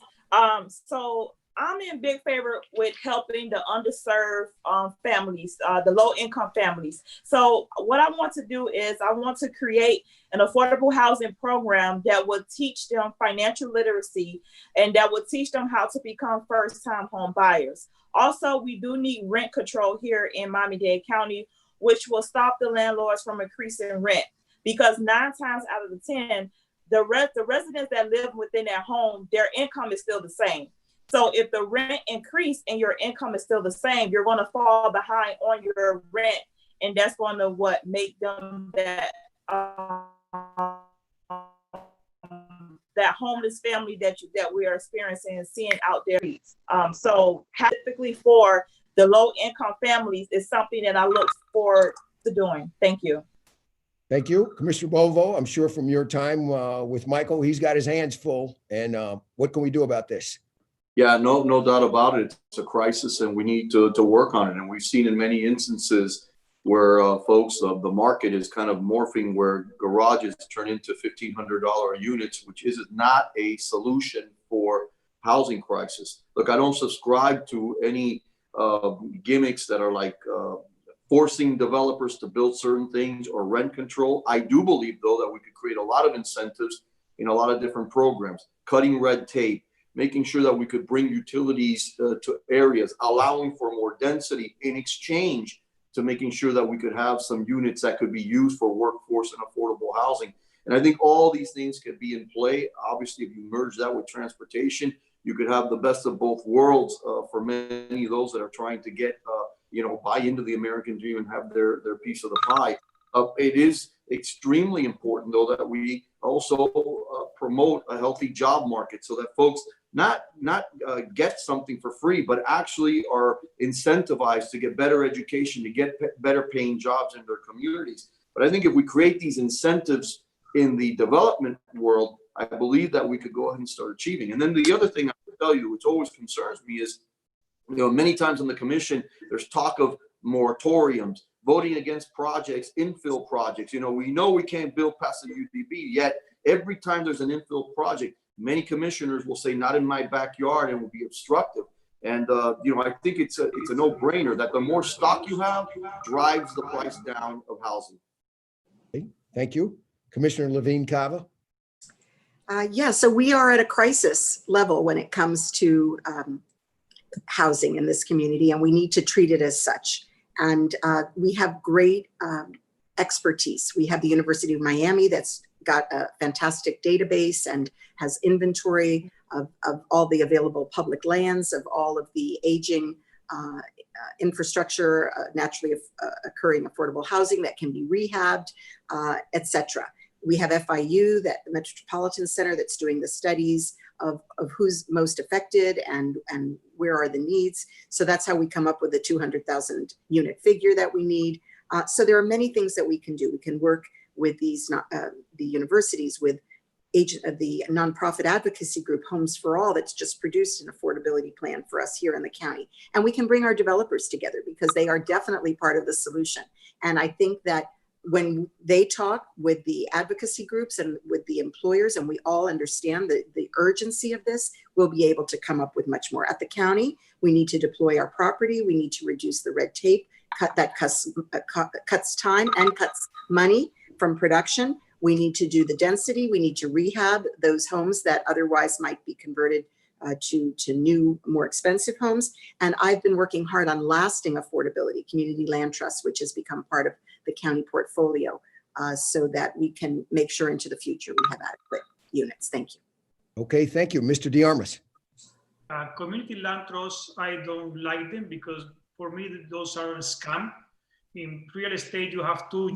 So I'm in big favor with helping the underserved families, the low-income families. So what I want to do is I want to create an affordable housing program that would teach them financial literacy and that would teach them how to become first-time home buyers. Also, we do need rent control here in Miami-Dade County, which will stop the landlords from increasing rent, because 9 times out of the 10, the residents that live within their home, their income is still the same. So if the rent increase and your income is still the same, you're going to fall behind on your rent, and that's going to make them that that homeless family that we are experiencing and seeing out there. So typically for the low income families is something that I look forward to doing. Thank you. Thank you. Commissioner Bovo, I'm sure from your time with Michael, he's got his hands full. And what can we do about this? Yeah, no doubt about it. It's a crisis and we need to work on it. And we've seen in many instances where folks, the market is kind of morphing, where garages turn into $1,500 units, which is not a solution for housing crisis. Look, I don't subscribe to any gimmicks that are like forcing developers to build certain things or rent control. I do believe, though, that we could create a lot of incentives in a lot of different programs, cutting red tape, making sure that we could bring utilities to areas, allowing for more density in exchange to making sure that we could have some units that could be used for workforce and affordable housing. And I think all these things could be in play. Obviously, if you merge that with transportation, you could have the best of both worlds for many of those that are trying to get, buy into the American dream and have their piece of the pie. It is extremely important, though, that we also promote a healthy job market so that folks not get something for free, but actually are incentivized to get better education, to get better paying jobs in their communities. But I think if we create these incentives in the development world, I believe that we could go ahead and start achieving. And then the other thing I will tell you, which always concerns me, is, many times in the commission, there's talk of moratoriums, voting against projects, infill projects. We know we can't build past the UDB, yet every time there's an infill project, many commissioners will say, not in my backyard, and will be obstructive. And, I think it's a no-brainer that the more stock you have drives the price down of housing. Okay, thank you. Commissioner Levine Cava. So we are at a crisis level when it comes to housing in this community, and we need to treat it as such. And we have great expertise. We have the University of Miami that's got a fantastic database and has inventory of all the available public lands, of all of the aging infrastructure, naturally occurring affordable housing that can be rehabbed, etc. We have FIU, the Metropolitan Center, that's doing the studies of who's most affected and where are the needs. So that's how we come up with the 200,000 unit figure that we need. So there are many things that we can do. We can work with the universities, with the nonprofit advocacy group Homes for All, that's just produced an affordability plan for us here in the county. And we can bring our developers together because they are definitely part of the solution. And I think that when they talk with the advocacy groups and with the employers, and we all understand the urgency of this, we'll be able to come up with much more. At the county, we need to deploy our property. We need to reduce the red tape, cuts time and cuts money from production. We need to do the density. We need to rehab those homes that otherwise might be converted to new, more expensive homes. And I've been working hard on lasting affordability, community land trust, which has become part of the county portfolio, so that we can make sure into the future we have adequate units. Thank you. Okay, thank you. Mr. DeArmas. Community land trusts, I don't like them because for me, those are a scam. In real estate, you have two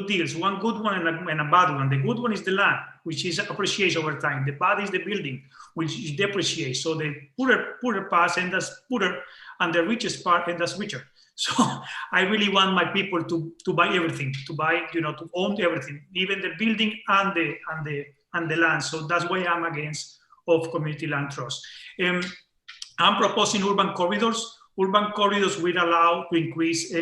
deals, one good one and a bad one. The good one is the land, which is appreciates over time. The bad is the building, which is depreciates. So the poorer part ends as poorer, and the richest part ends as richer. So I really want my people to buy everything, to own everything, even the building and the land. So that's why I'm against of community land trust. I'm proposing urban corridors. Urban corridors will allow to increase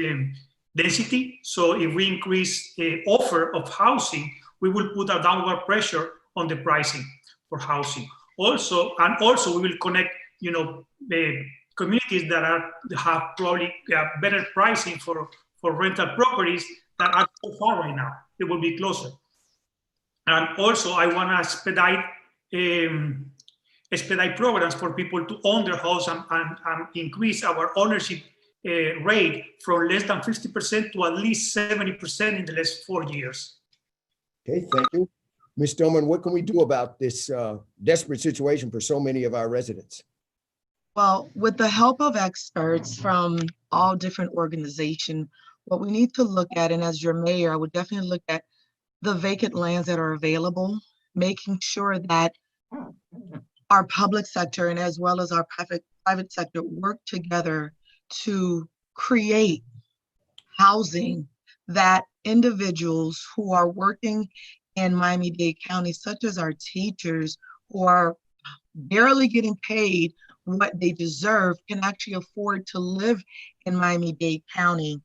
density. So if we increase offer of housing, we will put a downward pressure on the pricing for housing. Also we will connect, the communities that have probably better pricing for rental properties that are so far right now. It will be closer. And also I want to expedite programs for people to own their house and increase our ownership rate from less than 50% to at least 70% in the last 4 years. Okay, thank you. Ms. Stillman, what can we do about this desperate situation for so many of our residents? Well, with the help of experts from all different organizations, what we need to look at, and as your mayor, I would definitely look at the vacant lands that are available, making sure that our public sector and as well as our private sector work together to create housing that individuals who are working in Miami-Dade County, such as our teachers who are barely getting paid what they deserve, can actually afford to live in Miami-Dade County.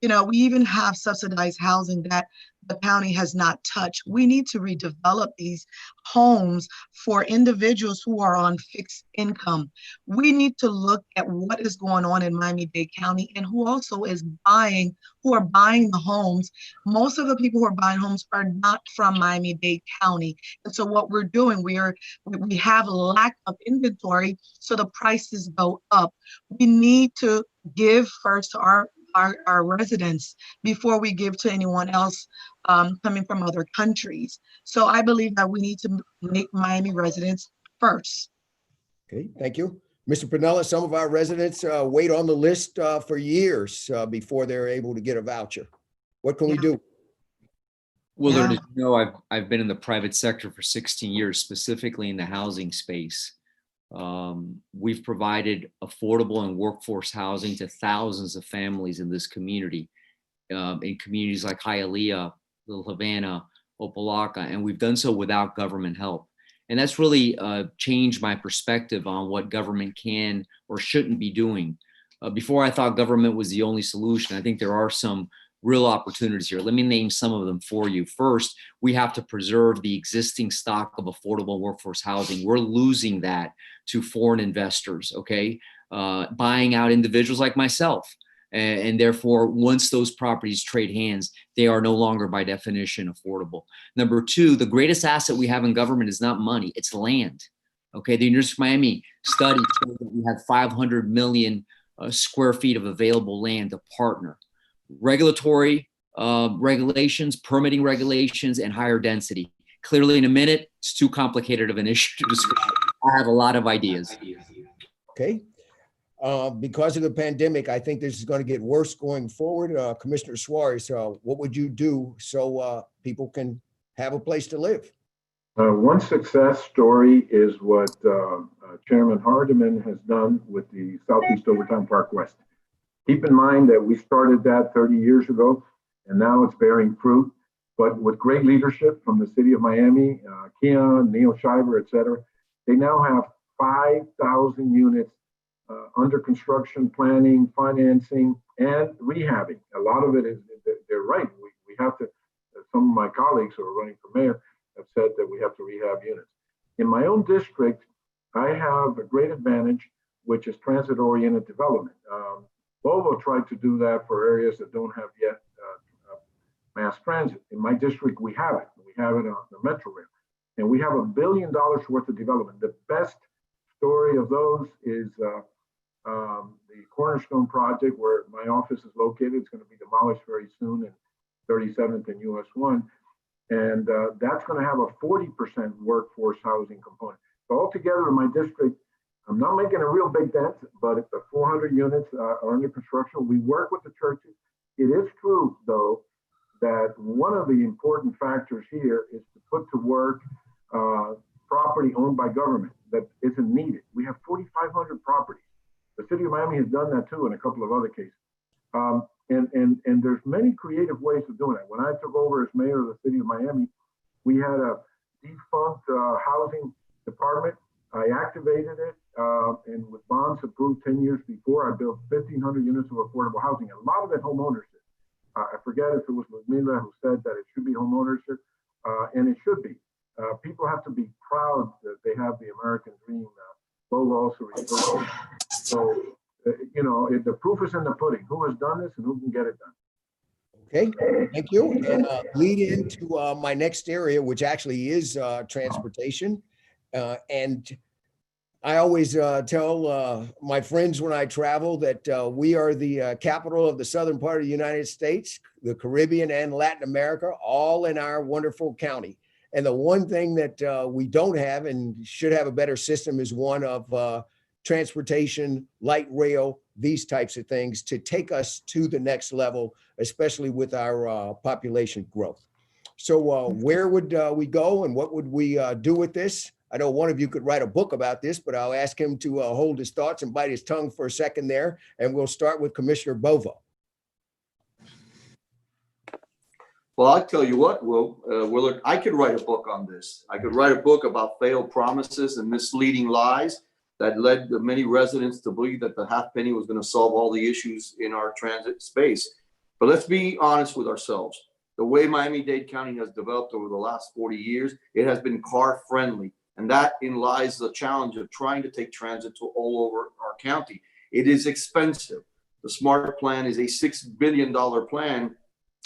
We even have subsidized housing that the county has not touched. We need to redevelop these homes for individuals who are on fixed income. We need to look at what is going on in Miami-Dade County and who also is who are buying the homes. Most of the people who are buying homes are not from Miami-Dade County. And so what we're doing, we have a lack of inventory, so the prices go up. We need to give first to our residents before we give to anyone else coming from other countries. So I believe that we need to make Miami residents first. Okay, thank you. Mr. Pinella, some of our residents wait on the list for years before they're able to get a voucher. What can we do? Willard, as you know, I've been in the private sector for 16 years, specifically in the housing space. We've provided affordable and workforce housing to thousands of families in this community, in communities like Hialeah, Little Havana, Opelika, and we've done so without government help. And that's really changed my perspective on what government can or shouldn't be doing. Before, I thought government was the only solution. I think there are some real opportunities here. Let me name some of them for you. First, we have to preserve the existing stock of affordable workforce housing. We're losing that to foreign investors, okay? Buying out individuals like myself. And therefore, once those properties trade hands, they are no longer by definition affordable. Number two, the greatest asset we have in government is not money, it's land. Okay, the University of Miami study showed that we have 500 million square feet of available land to partner. Regulatory regulations, permitting regulations, and higher density. Clearly, in a minute, it's too complicated of an issue to describe. I have a lot of ideas. Okay. Because of the pandemic, I think this is going to get worse going forward. Commissioner Suarez, what would you do so people can have a place to live? One success story is what Chairman Hardiman has done with the Southeast Overtown Park West. Keep in mind that we started that 30 years ago, and now it's bearing fruit. But with great leadership from the city of Miami, Keon, Neil Shiver, et cetera, they now have 5,000 units under construction, planning, financing, and rehabbing. A lot of it is, they're right. We have to, some of my colleagues who are running for mayor have said that we have to rehab units. In my own district, I have a great advantage, which is transit-oriented development. Volvo tried to do that for areas that don't have yet mass transit. In my district, we have it. We have it on the Metro Rail. And we have $1 billion worth of development. The best story of those is the Cornerstone project, where my office is located. It's going to be demolished very soon in 37th and US 1. And that's going to have a 40% workforce housing component. So altogether in my district, I'm not making a real big dent, but if the 400 units are under construction, we work with the churches. It is true, though, that one of the important factors here is to put to work property owned by government that isn't needed. We have 4,500 properties. The city of Miami has done that too in a couple of other cases. And there's many creative ways of doing it. When I took over as mayor of the city of Miami, we had a defunct housing department. I activated it, and with bonds approved 10 years before, I built 1,500 units of affordable housing. A lot of it home ownership. I forget if it was Ludmila who said that it should be home ownership, and it should be. People have to be proud that they have the American dream. Lola also referred to. So, the proof is in the pudding. Who has done this and who can get it done? Okay, thank you. And lead into my next area, which actually is transportation. And I always tell my friends when I travel that we are the capital of the southern part of the United States, the Caribbean and Latin America, all in our wonderful county. And the one thing that we don't have and should have a better system is one of transportation, light rail, these types of things to take us to the next level, especially with our population growth. So where would we go and what would we do with this? I know one of you could write a book about this, but I'll ask him to hold his thoughts and bite his tongue for a second there. And we'll start with Commissioner Bovo. Well, I'll tell you what, Willard, I could write a book on this. I could write a book about failed promises and misleading lies that led many residents to believe that the half penny was going to solve all the issues in our transit space. But let's be honest with ourselves. The way Miami-Dade County has developed over the last 40 years, it has been car friendly. And that in lies the challenge of trying to take transit to all over our county. It is expensive. The SMART plan is a $6 billion plan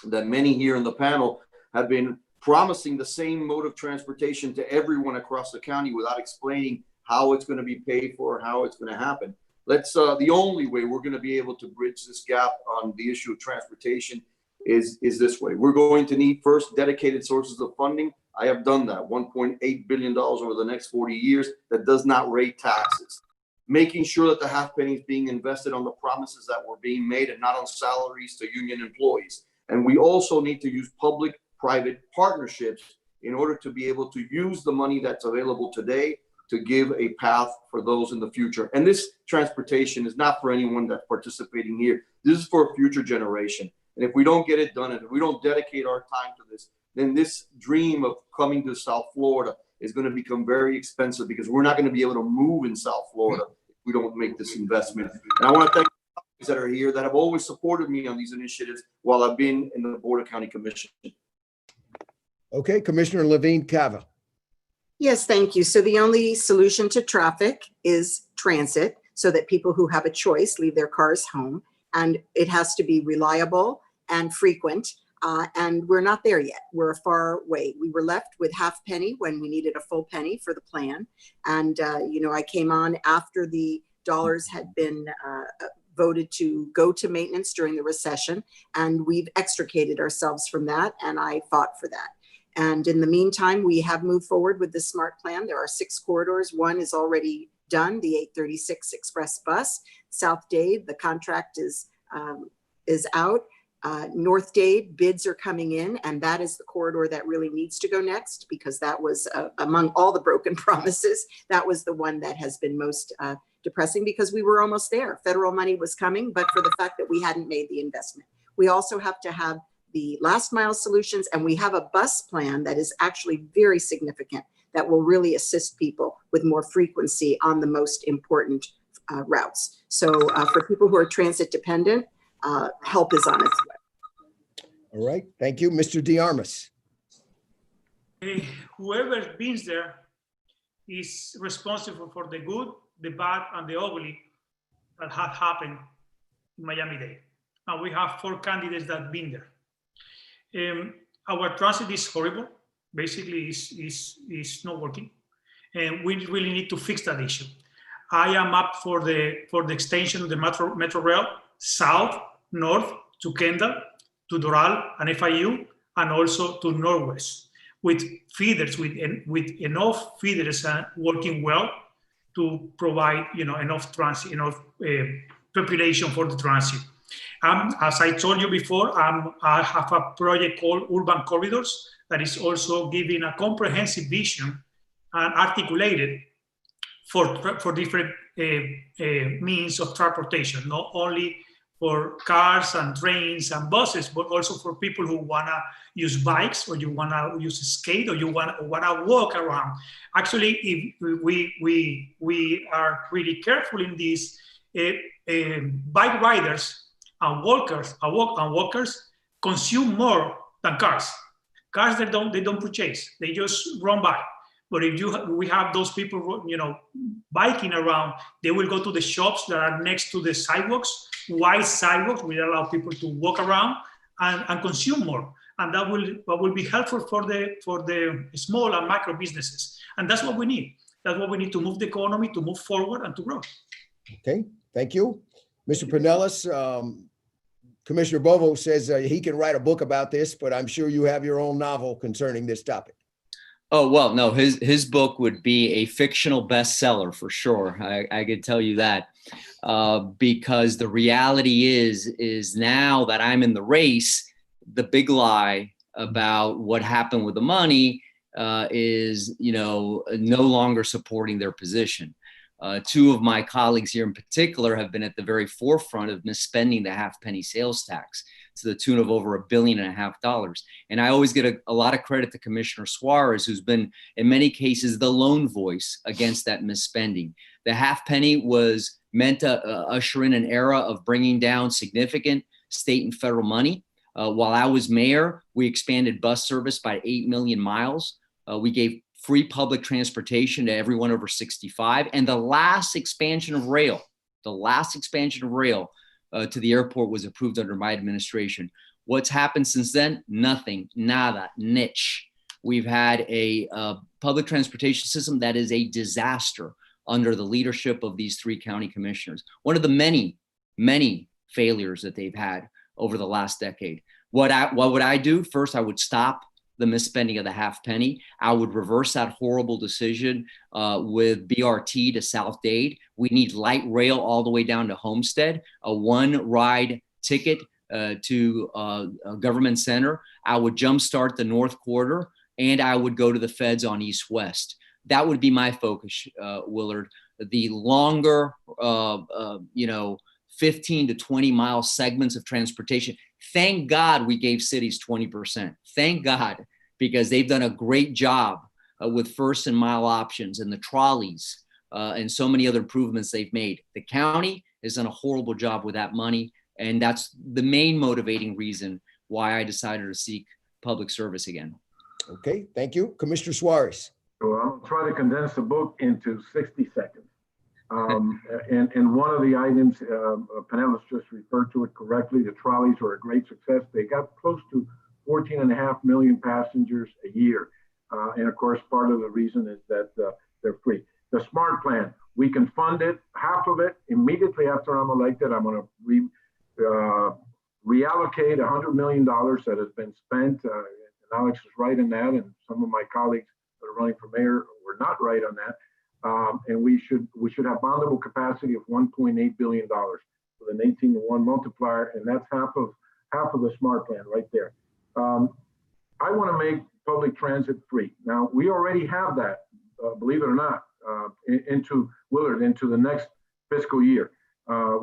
that many here in the panel have been promising the same mode of transportation to everyone across the county without explaining how it's going to be paid for, how it's going to happen. The only way we're going to be able to bridge this gap on the issue of transportation is this way. We're going to need first dedicated sources of funding. I have done that, $1.8 billion over the next 40 years that does not rate taxes. Making sure that the half penny is being invested on the promises that were being made and not on salaries to union employees. And we also need to use public-private partnerships in order to be able to use the money that's available today to give a path for those in the future. And this transportation is not for anyone that's participating here. This is for a future generation. And if we don't get it done, and if we don't dedicate our time to this, then this dream of coming to South Florida is going to become very expensive because we're not going to be able to move in South Florida if we don't make this investment. And I want to thank the colleagues that are here that have always supported me on these initiatives while I've been in the Board of County Commission. Okay, Commissioner Levine Cava. Yes, thank you. So the only solution to traffic is transit so that people who have a choice leave their cars home, and it has to be reliable and frequent. And we're not there yet. We're a far way. We were left with half penny when we needed a full penny for the plan. And, I came on after the dollars had been voted to go to maintenance during the recession. And we've extricated ourselves from that. And I fought for that. And in the meantime, we have moved forward with the SMART plan. There are 6 corridors. One is already done, the 836 Express bus. South Dade, the contract is out. North Dade, bids are coming in, and that is the corridor that really needs to go next because that was among all the broken promises, that was the one that has been most depressing because we were almost there. Federal money was coming, but for the fact that we hadn't made the investment. We also have to have the last mile solutions, and we have a bus plan that is actually very significant that will really assist people with more frequency on the most important routes. So for people who are transit dependent, help is on its way. All right, thank you. Mr. DeArmas. Whoever been there is responsible for the good, the bad, and the ugly that had happened in Miami-Dade. And we have 4 candidates that have been there. Our transit is horrible. Basically, is not working. And we really need to fix that issue. I am up for the extension of the Metrorail south, north to Kendall, to Doral and FIU, and also to Northwest, with feeders, with enough feeders working well to provide enough transit, enough preparation for the transit. As I told you before, I have a project called Urban Corridors that is also giving a comprehensive vision and articulated for different means of transportation, not only for cars and trains and buses, but also for people who want to use bikes, or you want to use a skate, or you want to walk around. Actually, if we are really careful in this, bike riders and walkers consume more than cars. Cars they don't purchase; they just run by. But if we have those people, biking around, they will go to the shops that are next to the sidewalks, wide sidewalks, will allow people to walk around and consume more. And that will be helpful for the small and micro businesses. And that's what we need. That's what we need to move the economy, to move forward and to grow. Okay, thank you. Mr. Pinellas, Commissioner Bovo says he can write a book about this, but I'm sure you have your own novel concerning this topic. Oh, well, no, his book would be a fictional bestseller for sure. I could tell you that, because the reality is now that I'm in the race, the big lie about what happened with the money is, no longer supporting their position. Two of my colleagues here in particular have been at the very forefront of misspending the half-penny sales tax to the tune of over $1.5 billion. And I always get a lot of credit to Commissioner Suarez, who's been, in many cases, the lone voice against that misspending. The half-penny was meant to usher in an era of bringing down significant state and federal money. While I was mayor, we expanded bus service by 8 million miles. We gave free public transportation to everyone over 65. And the last expansion of rail to the airport was approved under my administration. What's happened since then? Nothing, nada, niche. We've had a public transportation system that is a disaster under the leadership of these three county commissioners. One of the many, many failures that they've had over the last decade. What would I do? First, I would stop the misspending of the half penny. I would reverse that horrible decision with BRT to South Dade. We need light rail all the way down to Homestead, a one ride ticket to Government Center. I would jumpstart the North Quarter, and I would go to the feds on East-West. That would be my focus, Willard. The longer, 15 to 20 mile segments of transportation. Thank God we gave cities 20%. Thank God, because they've done a great job with first and mile options and the trolleys and so many other improvements they've made. The county has done a horrible job with that money. And that's the main motivating reason why I decided to seek public service again. Okay, thank you. Commissioner Suarez. So I'm gonna try to condense the book into 60 seconds. And one of the items, Pinellas just referred to it correctly, the trolleys are a great success. They got close to 14.5 million passengers a year. And of course, part of the reason is that they're free. The SMART plan, we can fund it, half of it, immediately after I'm elected. I'm gonna reallocate $100 million that has been spent. And Alex is right in that, and some of my colleagues that are running for mayor were not right on that. And we should have bondable capacity of $1.8 billion with an 18-to-1 multiplier, and that's half of the SMART plan right there. I want to make public transit free. Now we already have that, believe it or not, into the next fiscal year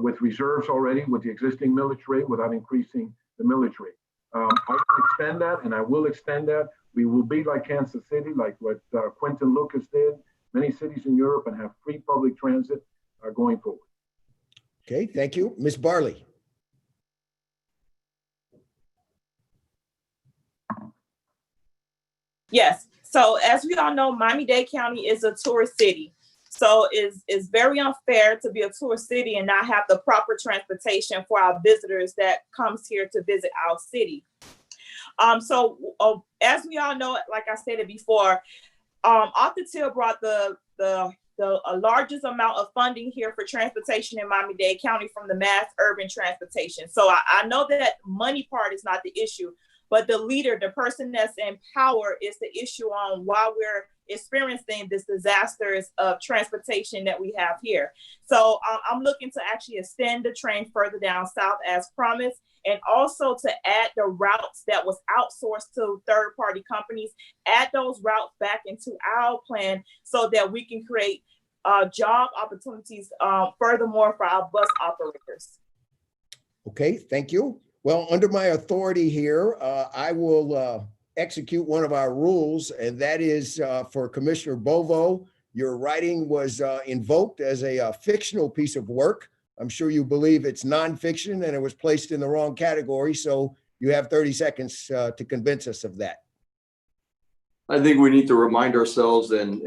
with reserves already with the existing millage rate without increasing the millage rate. I will extend that, and I will extend that. We will be like Kansas City, like what Quentin Lucas did. Many cities in Europe, and have free public transit going forward. Okay, thank you. Ms. Barley. Yes. So as we all know, Miami-Dade County is a tourist city. So it's very unfair to be a tourist city and not have the proper transportation for our visitors that comes here to visit our city. So as we all know, like I stated before, Arthur Till brought the largest amount of funding here for transportation in Miami-Dade County from the mass urban transportation. So I know that money part is not the issue, but the leader, the person that's in power, is the issue on why we're experiencing this disasters of transportation that we have here. So I'm looking to actually extend the train further down south as promised, and also to add the routes that was outsourced to third-party companies, add those routes back into our plan so that we can create job opportunities furthermore for our bus operators. Okay, thank you. Well, under my authority here, I will execute one of our rules, and that is for Commissioner Bovo. Your writing was invoked as a fictional piece of work. I'm sure you believe it's nonfiction and it was placed in the wrong category. So you have 30 seconds to convince us of that. I think we need to remind ourselves, and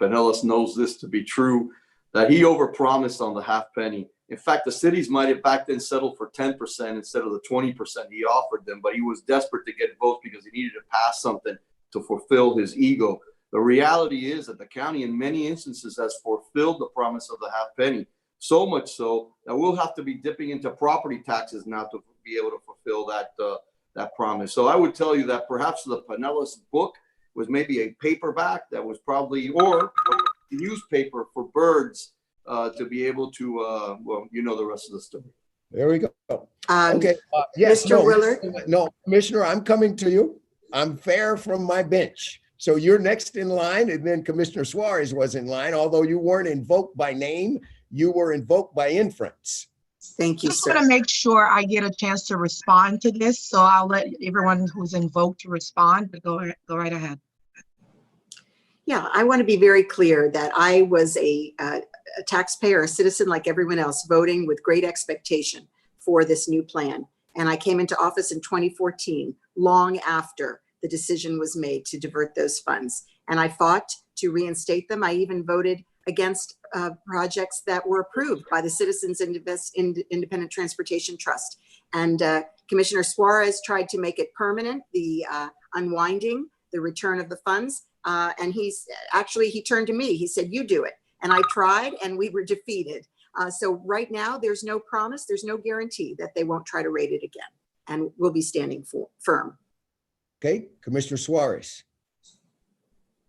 Pinellas knows this to be true, that he overpromised on the half penny. In fact, the cities might have back then settled for 10% instead of the 20% he offered them, but he was desperate to get votes because he needed to pass something to fulfill his ego. The reality is that the county in many instances has fulfilled the promise of the half penny. So much so that we'll have to be dipping into property taxes now to be able to fulfill that promise. So I would tell you that perhaps the Pinellas book was maybe a paperback that was probably, or newspaper for birds to be able to, well, you know the rest of the story. There we go. Um, Okay. Yes, Mr. no, Willard? no, Commissioner, I'm coming to you. I'm fair from my bench. So you're next in line, and then Commissioner Suarez was in line, although you weren't invoked by name, you were invoked by inference. Thank you, Just sir. want to make sure I get a chance to respond to this, so I'll let everyone who's invoked to respond, but go right ahead. Yeah, I want to be very clear that I was a taxpayer, a citizen like everyone else, voting with great expectation for this new plan. And I came into office in 2014, long after the decision was made to divert those funds. And I fought to reinstate them. I even voted against projects that were approved by the Citizens Independent Transportation Trust. And Commissioner Suarez tried to make it permanent, the unwinding, the return of the funds. And he turned to me, he said, you do it. And I tried, and we were defeated. So right now, there's no promise, there's no guarantee that they won't try to rate it again. And we'll be standing firm. Okay, Commissioner Suarez.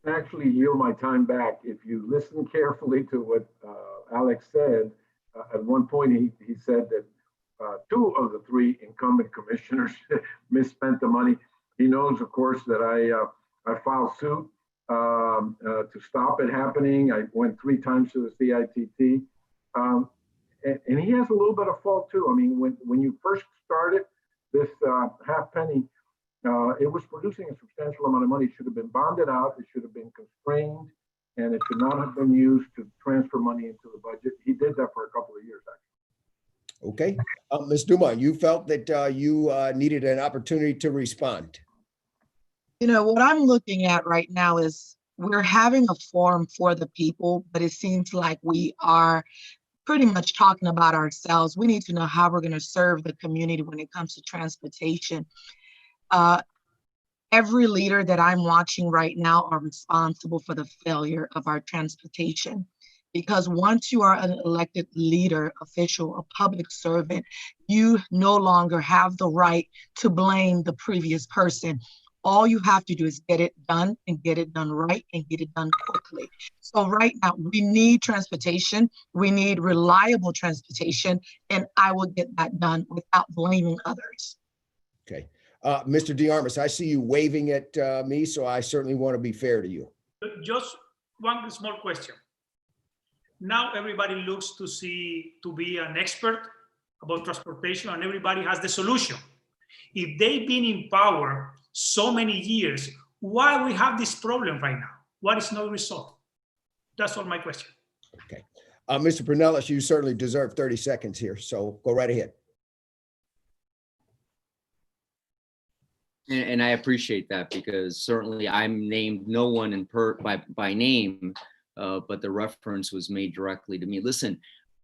Actually yield my time back. If you listen carefully to what Alex said, at one point he said that 2 of the 3 incumbent commissioners misspent the money. He knows, of course, that I filed suit to stop it happening. I went 3 times to the CITT. And he has a little bit of fault too. I mean, when you first started this half penny, it was producing a substantial amount of money. It should have been bonded out. It should have been constrained, and it should not have been used to transfer money into the budget. He did that for a couple of years, actually. Okay. Ms. Duma, you felt that you needed an opportunity to respond. You know, what I'm looking at right now is we're having a forum for the people, but it seems like we are pretty much talking about ourselves. We need to know how we're going to serve the community when it comes to transportation. Every leader that I'm watching right now are responsible for the failure of our transportation. Because once you are an elected leader, official, a public servant, you no longer have the right to blame the previous person. All you have to do is get it done and get it done right and get it done quickly. So right now, we need transportation. We need reliable transportation, and I will get that done without blaming others. Okay. Mr. DeArmas, I see you waving at me, so I certainly want to be fair to you. Just one small question. Now everybody looks to be an expert about transportation, and everybody has the solution. If they've been in power so many years, why we have this problem right now? What is not resolved? That's all my question. Okay. Mr. Pinellas, you certainly deserve 30 seconds here, so go right ahead. And I appreciate that, because certainly I'm named no one by name, but the reference was made directly to me. Listen,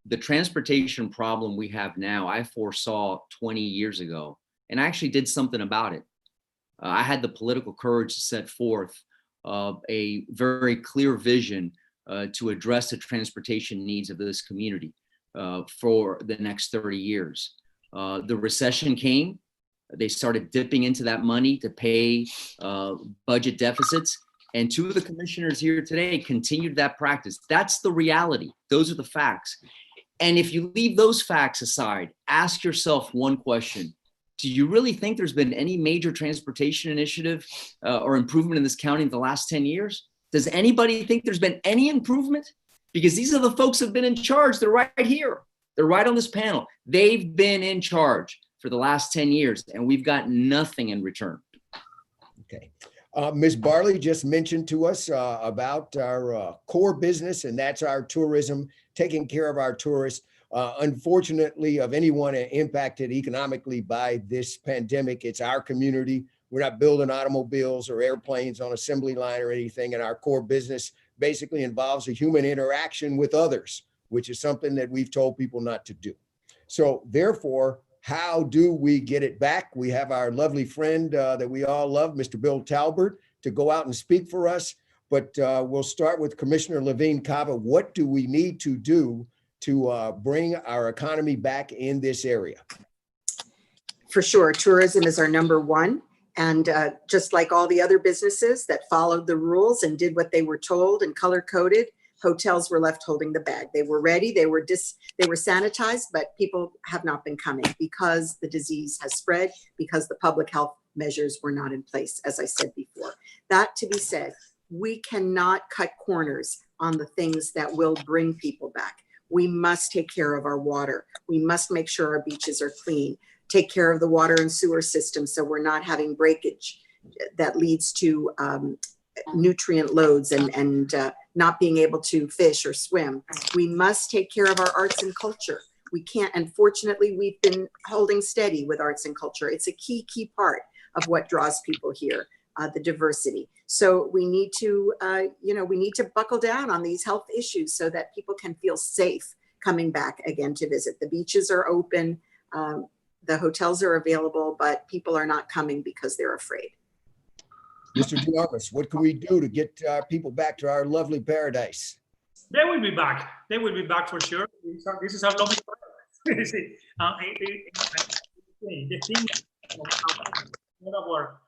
the transportation problem we have now, I foresaw 20 years ago, and I actually did something about it. I had the political courage to set forth a very clear vision to address the transportation needs of this community for the next 30 years. The recession came. They started dipping into that money to pay budget deficits. And 2 of the commissioners here today continued that practice. That's the reality. Those are the facts. And if you leave those facts aside, ask yourself one question. Do you really think there's been any major transportation initiative or improvement in this county in the last 10 years? Does anybody think there's been any improvement? Because these are the folks who have been in charge. They're right here. They're right on this panel. They've been in charge for the last 10 years, and we've got nothing in return. Okay. Ms. Barley just mentioned to us about our core business, and that's our tourism, taking care of our tourists. Unfortunately, of anyone impacted economically by this pandemic, it's our community. We're not building automobiles or airplanes on assembly line or anything, and our core business basically involves a human interaction with others, which is something that we've told people not to do. So therefore, how do we get it back? We have our lovely friend that we all love, Mr. Bill Talbert, to go out and speak for us. But we'll start with Commissioner Levine Cava. What do we need to do to bring our economy back in this area? For sure, tourism is our #1. And just like all the other businesses that followed the rules and did what they were told and color-coded, Hotels were left holding the bag. They were ready, they were sanitized, but people have not been coming because the disease has spread, because the public health measures were not in place, as I said before. That to be said, we cannot cut corners on the things that will bring people back. We must take care of our water. We must make sure our beaches are clean, take care of the water and sewer system so we're not having breakage that leads to nutrient loads and not being able to fish or swim. We must take care of our arts and culture. We can't, unfortunately, we've been holding steady with arts and culture. It's a key part of what draws people here, the diversity. So we need to, we need to buckle down on these health issues so that people can feel safe coming back again to visit. The beaches are open, the hotels are available, but people are not coming because they're afraid. Mr. DeArmas, what can we do to get people back to our lovely paradise? They will be back. They will be back for sure. This is our lovely paradise. The thing of our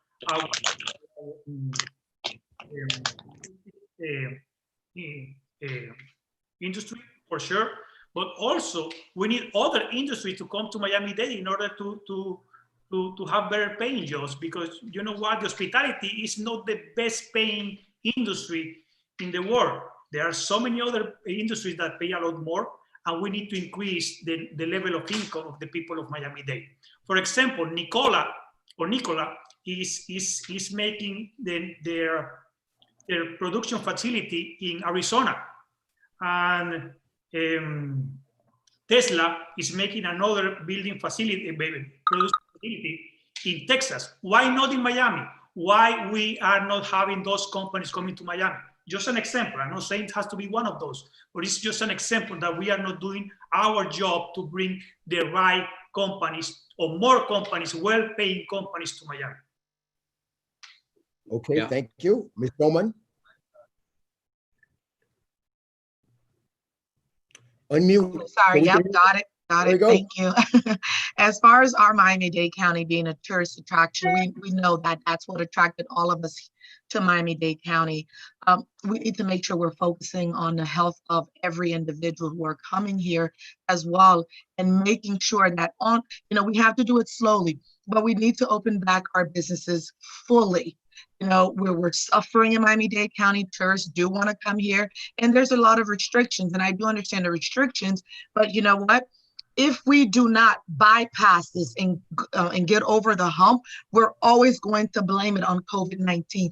industry for sure, but also we need other industry to come to Miami-Dade in order to have better paying jobs, because you know what, the hospitality is not the best paying industry in the world. There are so many other industries that pay a lot more, and we need to increase the level of income of the people of Miami-Dade. For example, Nicola is making their production facility in Arizona, and Tesla is making another building facility, production facility in Texas. Why not in Miami? Why we are not having those companies coming to Miami? Just an example. I'm not saying it has to be one of those, but it's just an example that we are not doing our job to bring the right companies or more companies, well-paying companies to Miami. Okay, thank you. Ms. Bowman? Unmute. Sorry, yep, Can got it. There you go. Thank you. As far as our Miami-Dade County being a tourist attraction, we know that that's what attracted all of us to Miami-Dade County. We need to make sure we're focusing on the health of every individual who are coming here as well, and making sure that we have to do it slowly, but we need to open back our businesses fully. We're suffering in Miami-Dade County. Tourists do want to come here, and there's a lot of restrictions, and I do understand the restrictions, but you know what? If we do not bypass this and get over the hump, we're always going to blame it on COVID-19.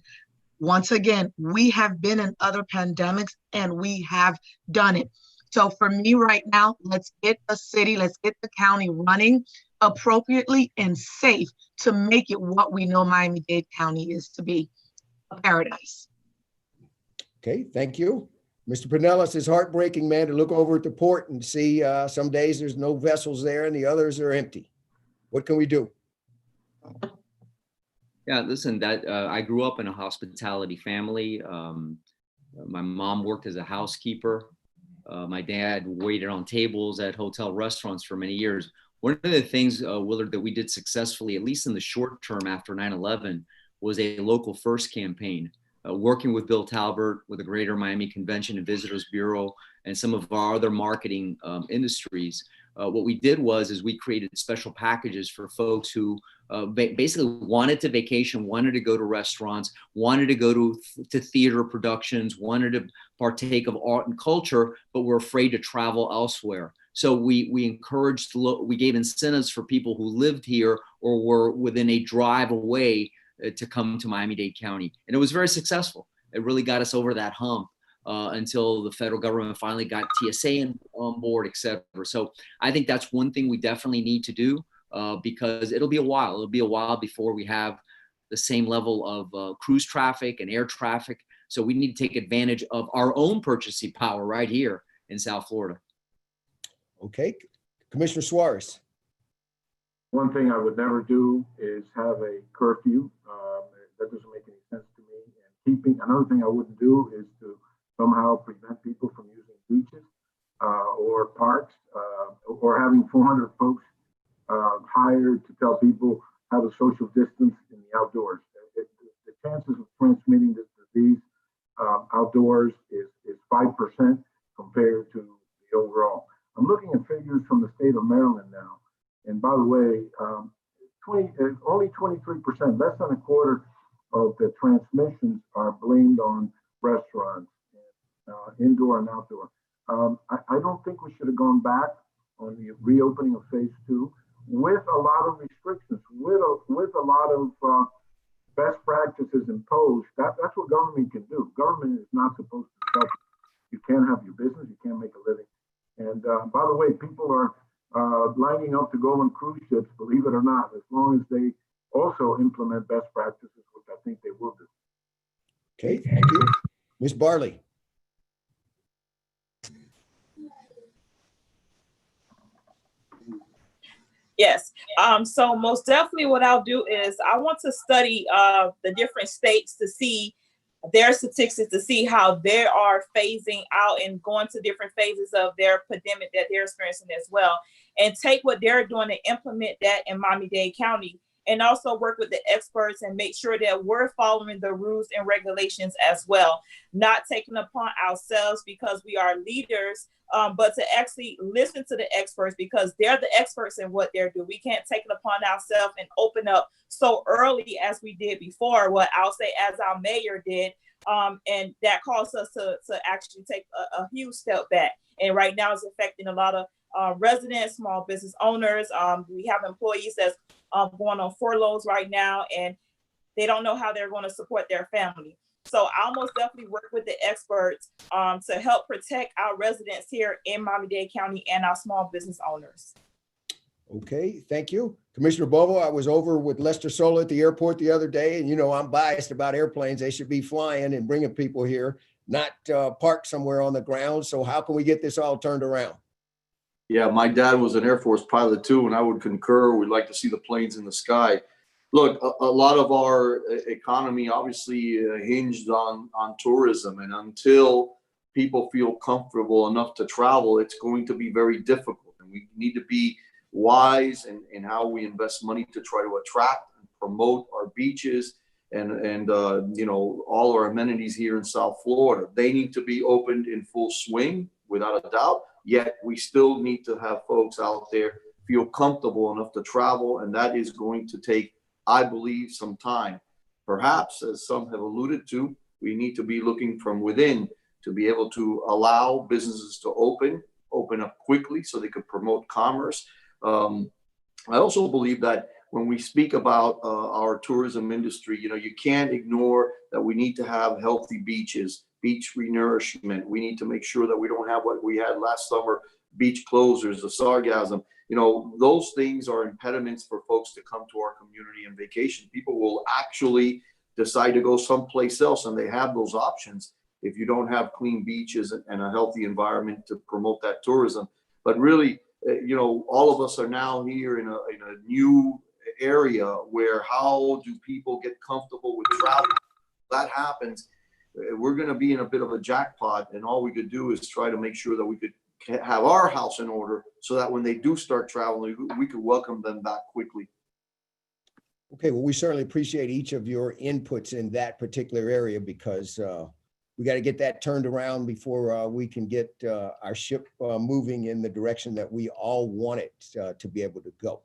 Once again, we have been in other pandemics and we have done it. So for me right now, let's get the city, let's get the county running appropriately and safe to make it what we know Miami-Dade County is to be, a paradise. Okay, thank you. Mr. Pinellas, it's heartbreaking, man, to look over at the port and see some days there's no vessels there and the others are empty. What can we do? Yeah, listen, I grew up in a hospitality family. My mom worked as a housekeeper. My dad waited on tables at hotel restaurants for many years. One of the things, Willard, that we did successfully, at least in the short term after 9/11, was a local first campaign. Working with Bill Talbert, with the Greater Miami Convention and Visitors Bureau, and some of our other marketing industries, what we did is we created special packages for folks who basically wanted to vacation, wanted to go to restaurants, wanted to go to theater productions, wanted to partake of art and culture, but were afraid to travel elsewhere. So we encouraged, we gave incentives for people who lived here or were within a drive away to come to Miami-Dade County. And it was very successful. It really got us over that hump until the federal government finally got TSA on board, et cetera. So I think that's one thing we definitely need to do because it'll be a while. It'll be a while before we have the same level of cruise traffic and air traffic. So we need to take advantage of our own purchasing power right here in South Florida. Okay, Commissioner Suarez. One thing I would never do is have a curfew. That doesn't make any sense to me. And another thing I wouldn't do is to somehow prevent people from using beaches or parks or having 400 folks hired to tell people how to social distance in the outdoors. The chances of transmitting this disease outdoors is 5% compared to the overall. I'm looking at figures from the state of Maryland now. And by the way, only 23%, less than a quarter of the transmissions are blamed on restaurants, indoor and outdoor. I don't think we should have gone back on the reopening of phase 2 with a lot of restrictions, with a lot of best practices imposed. That's what government can do. Government is not supposed to help. You can't have your business, you can't make a living. And by the way, people are lining up to go on cruise ships, believe it or not, as long as they also implement best practices, which I think they will do. Okay, thank you. Ms. Barley. Yes. So most definitely what I'll do is I want to study the different states to see their statistics, to see how they are phasing out and going to different phases of their pandemic that they're experiencing as well, and take what they're doing and implement that in Miami-Dade County, and also work with the experts and make sure that we're following the rules and regulations as well, not taking upon ourselves because we are leaders, but to actually listen to the experts because they're the experts in what they're doing. We can't take it upon ourselves and open up so early as we did before, what I'll say as our mayor did, and that caused us to actually take a huge step back. And right now it's affecting a lot of residents, small business owners. We have employees that's going on furloughs right now, and they don't know how they're going to support their family. So I'll most definitely work with the experts to help protect our residents here in Miami-Dade County and our small business owners. Okay, thank you. Commissioner Bovo, I was over with Lester Sola at the airport the other day, and you know I'm biased about airplanes. They should be flying and bringing people here, not parked somewhere on the ground. So how can we get this all turned around? Yeah, my dad was an Air Force pilot too, and I would concur. We'd like to see the planes in the sky. Look, a lot of our economy obviously hinged on tourism, and until people feel comfortable enough to travel, it's going to be very difficult. And we need to be wise in how we invest money to try to attract and promote our beaches and you know, all our amenities here in South Florida. They need to be opened in full swing, without a doubt. Yet we still need to have folks out there feel comfortable enough to travel, and that is going to take, I believe, some time. Perhaps, as some have alluded to, we need to be looking from within to be able to allow businesses to open up quickly so they could promote commerce. I also believe that when we speak about our tourism industry, you know, you can't ignore that we need to have healthy beaches, beach renourishment. We need to make sure that we don't have what we had last summer, beach closures, the sargassum. You know, those things are impediments for folks to come to our community and vacation. People will actually decide to go someplace else, and they have those options if you don't have clean beaches and a healthy environment to promote that tourism. But really, you know, all of us are now here in a new area where how do people get comfortable with travel? That happens, we're going to be in a bit of a jackpot, and all we could do is try to make sure that we could have our house in order so that when they do start traveling, we could welcome them back quickly. Okay, well, we certainly appreciate each of your inputs in that particular area because we got to get that turned around before we can get our ship moving in the direction that we all want it to be able to go.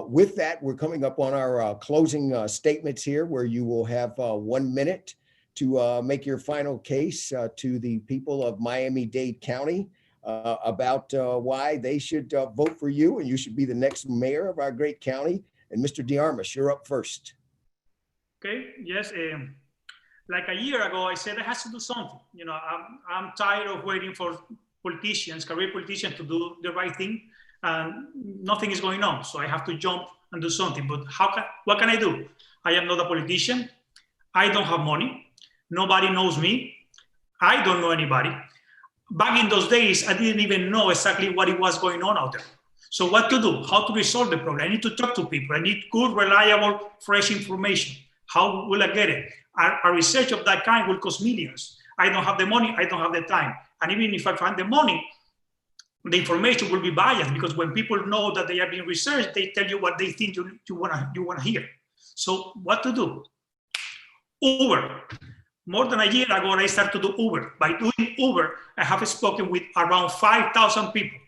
With that, we're coming up on our closing statements here, where you will have 1 minute to make your final case to the people of Miami-Dade County about why they should vote for you, and you should be the next mayor of our great county. And Mr. DeArmas, you're up first. Okay, yes. Like a year ago, I said I have to do something. You know, I'm tired of waiting for politicians, career politicians, to do the right thing, and nothing is going on. So I have to jump and do something. But what can I do? I am not a politician. I don't have money. Nobody knows me. I don't know anybody. Back in those days, I didn't even know exactly what it was going on out there. So what to do? How to resolve the problem? I need to talk to people. I need good, reliable, fresh information. How will I get it? A research of that kind will cost millions. I don't have the money. I don't have the time. And even if I find the money, the information will be biased, because when people know that they are being researched, they tell you what they think you want to hear. So what to do? Uber. More than a year ago, I started to do Uber. By doing Uber, I have spoken with around 5,000 people.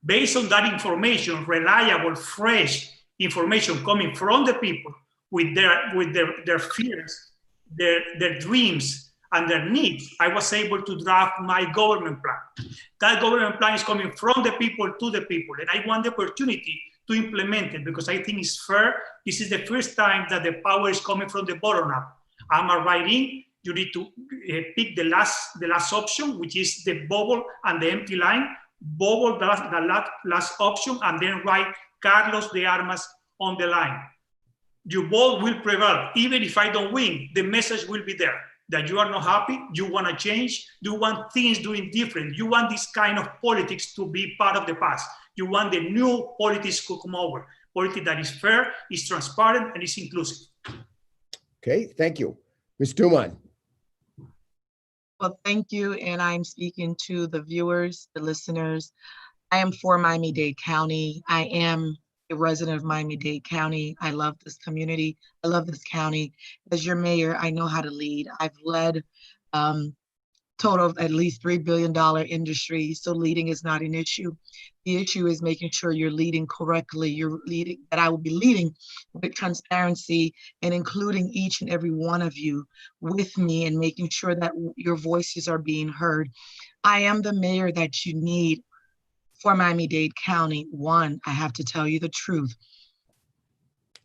Based on that information, reliable, fresh information coming from the people with their fears, their dreams, and their needs, I was able to draft my government plan. That government plan is coming from the people to the people, and I want the opportunity to implement it because I think it's fair. This is the first time that the power is coming from the bottom up. I'm writing. You need to pick the last option, which is the bubble and the empty line. Bubble the last option, and then write Carlos de Armas on the line. Your vote will prevail. Even if I don't win, the message will be there that you are not happy, you want to change, you want things doing different. You want this kind of politics to be part of the past. You want the new politics to come over. Politics that is fair, is transparent, and is inclusive. Okay, thank you. Ms. Duman. Well, thank you. And I'm speaking to the viewers, the listeners. I am for Miami-Dade County. I am a resident of Miami-Dade County. I love this community. I love this county. As your mayor, I know how to lead. I've led total of at least $3 billion industry. So leading is not an issue. The issue is making sure you're leading correctly. You're leading, that I will be leading with transparency and including each and every one of you with me and making sure that your voices are being heard. I am the mayor that you need for Miami-Dade County. One, I have to tell you the truth.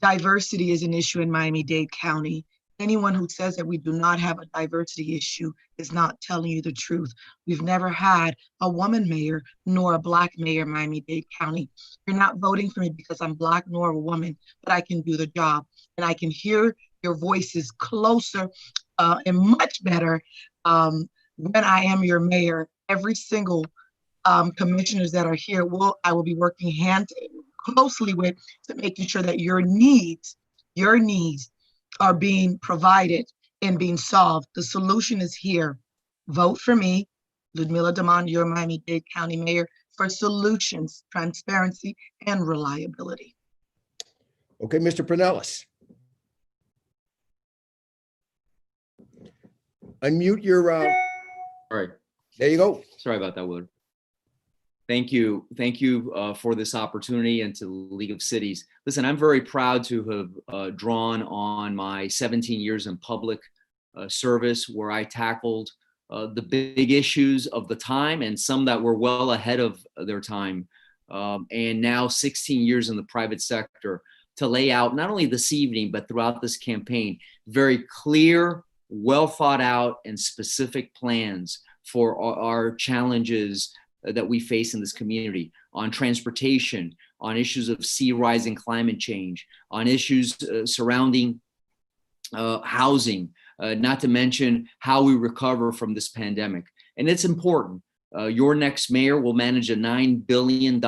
Diversity is an issue in Miami-Dade County. Anyone who says that we do not have a diversity issue is not telling you the truth. We've never had a woman mayor nor a Black mayor in Miami-Dade County. You're not voting for me because I'm Black nor a woman, but I can do the job. And I can hear your voices closer and much better when I am your mayor. Every single commissioners that are here, I will be working closely with to making sure that your needs are being provided and being solved. The solution is here. Vote for me, Ludmila Damon, your Miami-Dade County Mayor, for solutions, transparency, and reliability. Okay, Mr. Pinellas. Unmute your, All right. There you go. Sorry about that, Willard. Thank you. Thank you for this opportunity and to the League of Cities. Listen, I'm very proud to have drawn on my 17 years in public service where I tackled the big issues of the time and some that were well ahead of their time. And now 16 years in the private sector to lay out not only this evening, but throughout this campaign, very clear, well thought out and specific plans for our challenges that we face in this community on transportation, on issues of sea rise and climate change, on issues surrounding housing, not to mention how we recover from this pandemic. And it's important. Your next mayor will manage a $9 billion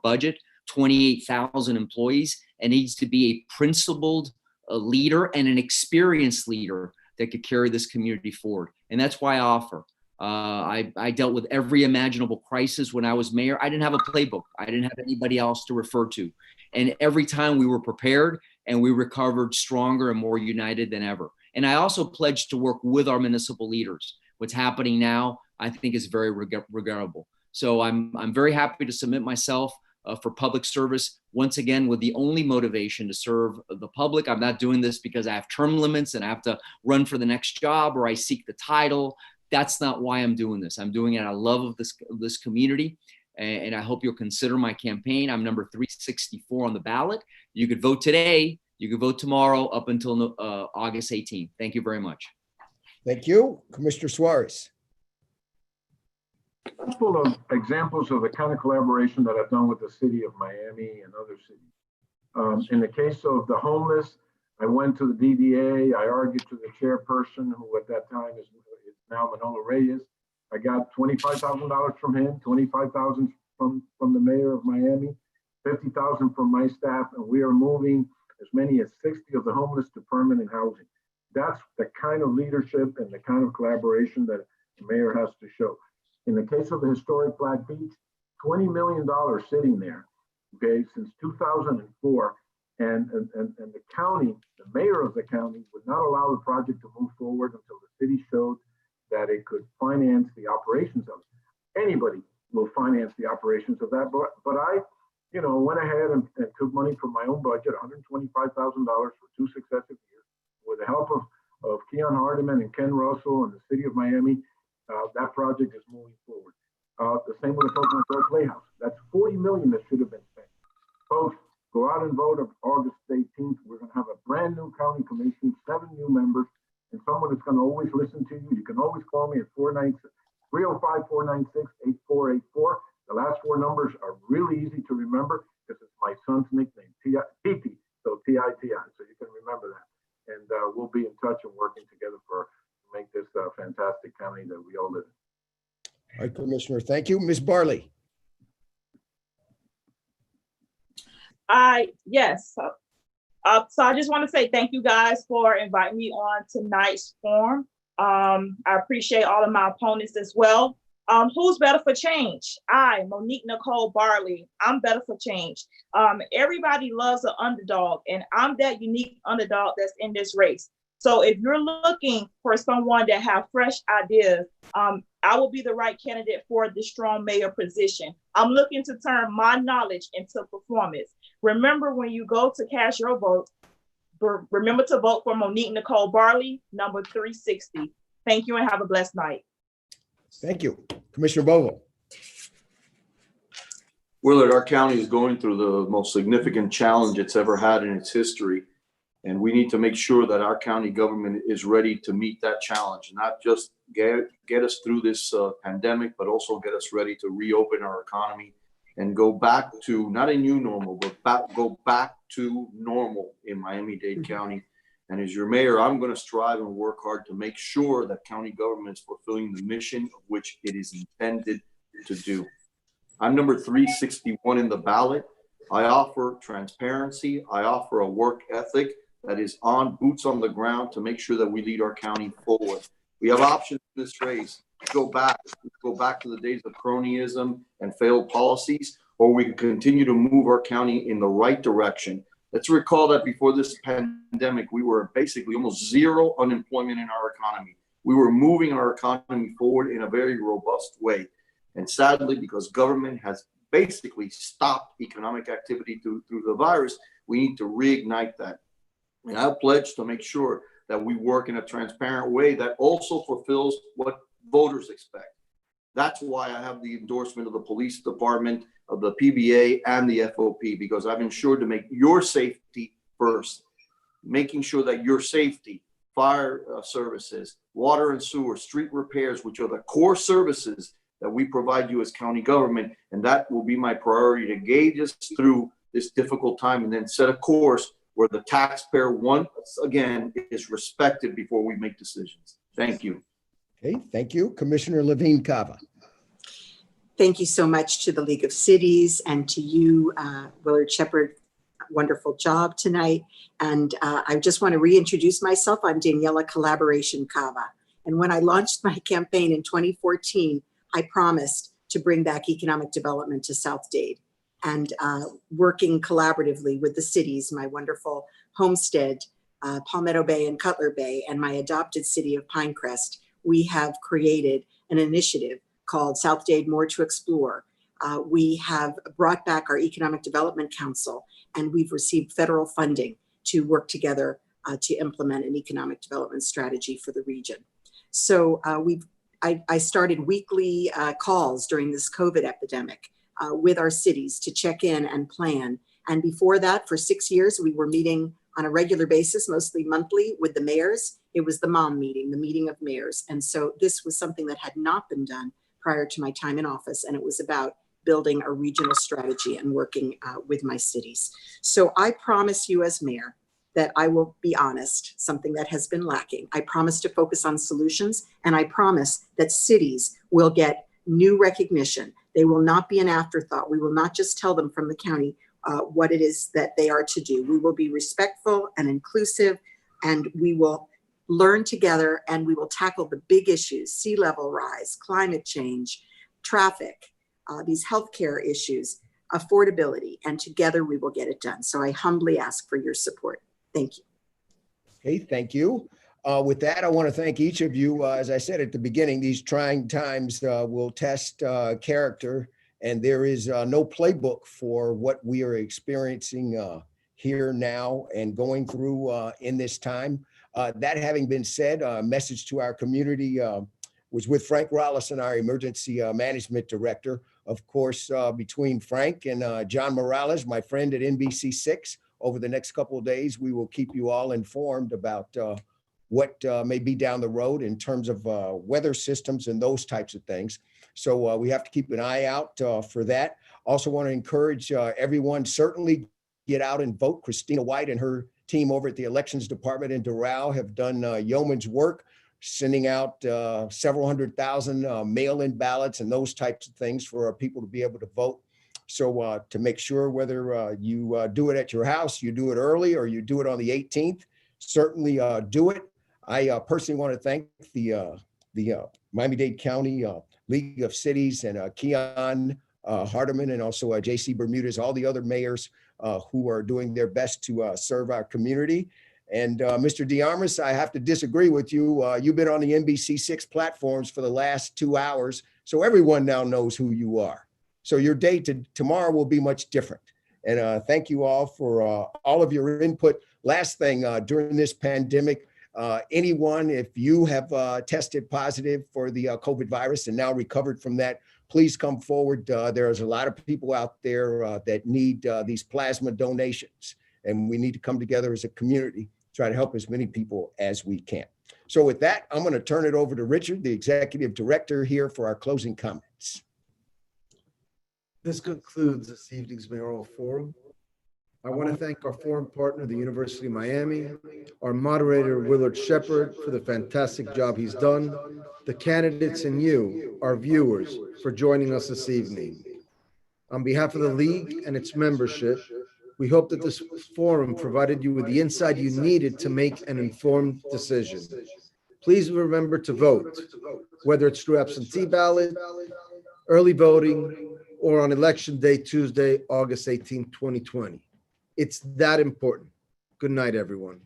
budget, 28,000 employees, and needs to be a principled leader and an experienced leader that could carry this community forward. And that's why I offer. I dealt with every imaginable crisis when I was mayor. I didn't have a playbook. I didn't have anybody else to refer to. And every time we were prepared and we recovered stronger and more united than ever. And I also pledged to work with our municipal leaders. What's happening now, I think is very regrettable. So I'm very happy to submit myself for public service, once again, with the only motivation to serve the public. I'm not doing this because I have term limits and I have to run for the next job or I seek the title. That's not why I'm doing this. I'm doing it out of love of this community. And I hope you'll consider my campaign. I'm number 364 on the ballot. You could vote today. You could vote tomorrow up until August 18th. Thank you very much. Thank you. Commissioner Suarez. Full of examples of the kind of collaboration that I've done with the city of Miami and other cities. In the case of the homeless, I went to the DDA. I argued to the chairperson, who at that time is now Manolo Reyes. I got $25,000 from him, $25,000 from the mayor of Miami, $50,000 from my staff, and we are moving as many as 60 of the homeless to permanent housing. That's the kind of leadership and the kind of collaboration that the mayor has to show. In the case of the historic Black Beach, $20 million sitting there, okay, since 2004, And the county, the mayor of the county would not allow the project to move forward until the city showed that it could finance the operations of it. Anybody will finance the operations of that, but I, went ahead and took money from my own budget, $125,000 for 2 successive years, with the help of Keon Hardiman and Ken Russell and the city of Miami. That project is moving forward. The same with the Pokemon Go Playhouse. That's $40 million that should have been spent. Folks, go out and vote on August 18th. We're going to have a brand new county commission, 7 new members, and someone that's going to always listen to you. You can always call me at 305-496-8484. The last 4 numbers are really easy to remember because it's my son's nickname, Titi, so T-I-T-I, so you can remember that. And we'll be in touch and working together to make this a fantastic county that we all live in. All right, Commissioner, thank you. Ms. Barley. Yes. So I just want to say thank you guys for inviting me on tonight's forum. I appreciate all of my opponents as well. Who's better for change? I, Monique Nicole Barley. I'm better for change. Everybody loves an underdog, and I'm that unique underdog that's in this race. So if you're looking for someone that have fresh ideas, I will be the right candidate for the strong mayor position. I'm looking to turn my knowledge into performance. Remember, when you go to cast your vote, remember to vote for Monique Nicole Barley, number 360. Thank you and have a blessed night. Thank you. Commissioner Bogle. Willard, our county is going through the most significant challenge it's ever had in its history. And we need to make sure that our county government is ready to meet that challenge, not just get us through this pandemic, but also get us ready to reopen our economy and go back to not a new normal, but go back to normal in Miami-Dade County. And as your mayor, I'm going to strive and work hard to make sure that county government is fulfilling the mission of which it is intended to do. I'm number 361 in the ballot. I offer transparency. I offer a work ethic that is on boots on the ground to make sure that we lead our county forward. We have options in this race. Go back to the days of cronyism and failed policies, or we can continue to move our county in the right direction. Let's recall that before this pandemic, we were basically almost zero unemployment in our economy. We were moving our economy forward in a very robust way. And sadly, because government has basically stopped economic activity through the virus, we need to reignite that. And I pledge to make sure that we work in a transparent way that also fulfills what voters expect. That's why I have the endorsement of the police department, of the PBA, and the FOP, because I've ensured to make your safety first, making sure that your safety, fire services, water and sewer, street repairs, which are the core services that we provide you as county government. And that will be my priority, to gauge us through this difficult time and then set a course where the taxpayer once again is respected before we make decisions. Thank you. Okay, thank you. Commissioner Levine Cava. Thank you so much to the League of Cities and to you, Willard Shepard. Wonderful job tonight. And I just want to reintroduce myself. I'm Daniela Collaboration Cava. And when I launched my campaign in 2014, I promised to bring back economic development to South Dade. And working collaboratively with the cities, my wonderful homestead, Palmetto Bay and Cutler Bay, and my adopted city of Pinecrest, we have created an initiative called South Dade More to Explore. We have brought back our Economic Development Council, and we've received federal funding to work together to implement an economic development strategy for the region. So I started weekly calls during this COVID epidemic with our cities to check in and plan. And before that, for 6 years, we were meeting on a regular basis, mostly monthly, with the mayors. It was the MOM meeting, the meeting of mayors. And so this was something that had not been done prior to my time in office. And it was about building a regional strategy and working with my cities. So I promise you as mayor that I will be honest, something that has been lacking. I promise to focus on solutions, and I promise that cities will get new recognition. They will not be an afterthought. We will not just tell them from the county what it is that they are to do. We will be respectful and inclusive, and we will learn together, and we will tackle the big issues: sea level rise, climate change, traffic, these healthcare issues, affordability, and together we will get it done. So I humbly ask for your support. Thank you. Okay, thank you. With that, I want to thank each of you. As I said at the beginning, these trying times will test character, and there is no playbook for what we are experiencing here now and going through in this time. That having been said, a message to our community was with Frank Rollison, our emergency management director. Of course, between Frank and John Morales, my friend at NBC6, over the next couple of days, we will keep you all informed about what may be down the road in terms of weather systems and those types of things. So we have to keep an eye out for that. Also want to encourage everyone, certainly get out and vote. Christina White and her team over at the elections department in Doral have done yeoman's work, sending out several 100,000 mail-in ballots and those types of things for people to be able to vote. So to make sure whether you do it at your house, you do it early, or you do it on the 18th, certainly do it. I personally want to thank the Miami-Dade County League of Cities and Keon Hardeman, and also J.C. Bermudez, all the other mayors who are doing their best to serve our community. And Mr. DeArmas, I have to disagree with you. You've been on the NBC6 platforms for the last 2 hours, so everyone now knows who you are. So your day tomorrow will be much different. And thank you all for all of your input. Last thing, during this pandemic, anyone, if you have tested positive for the COVID virus and now recovered from that, please come forward. There's a lot of people out there that need these plasma donations, and we need to come together as a community, try to help as many people as we can. So with that, I'm going to turn it over to Richard, the executive director, here for our closing comments. This concludes this evening's mayoral forum. I want to thank our forum partner, the University of Miami, our moderator, Willard Shepard, for the fantastic job he's done, the candidates and you, our viewers, for joining us this evening. On behalf of the league and its membership, we hope that this forum provided you with the insight you needed to make an informed decision. Please remember to vote, whether it's through absentee ballot, early voting, or on election day, Tuesday, August 18, 2020. It's that important. Good night, everyone.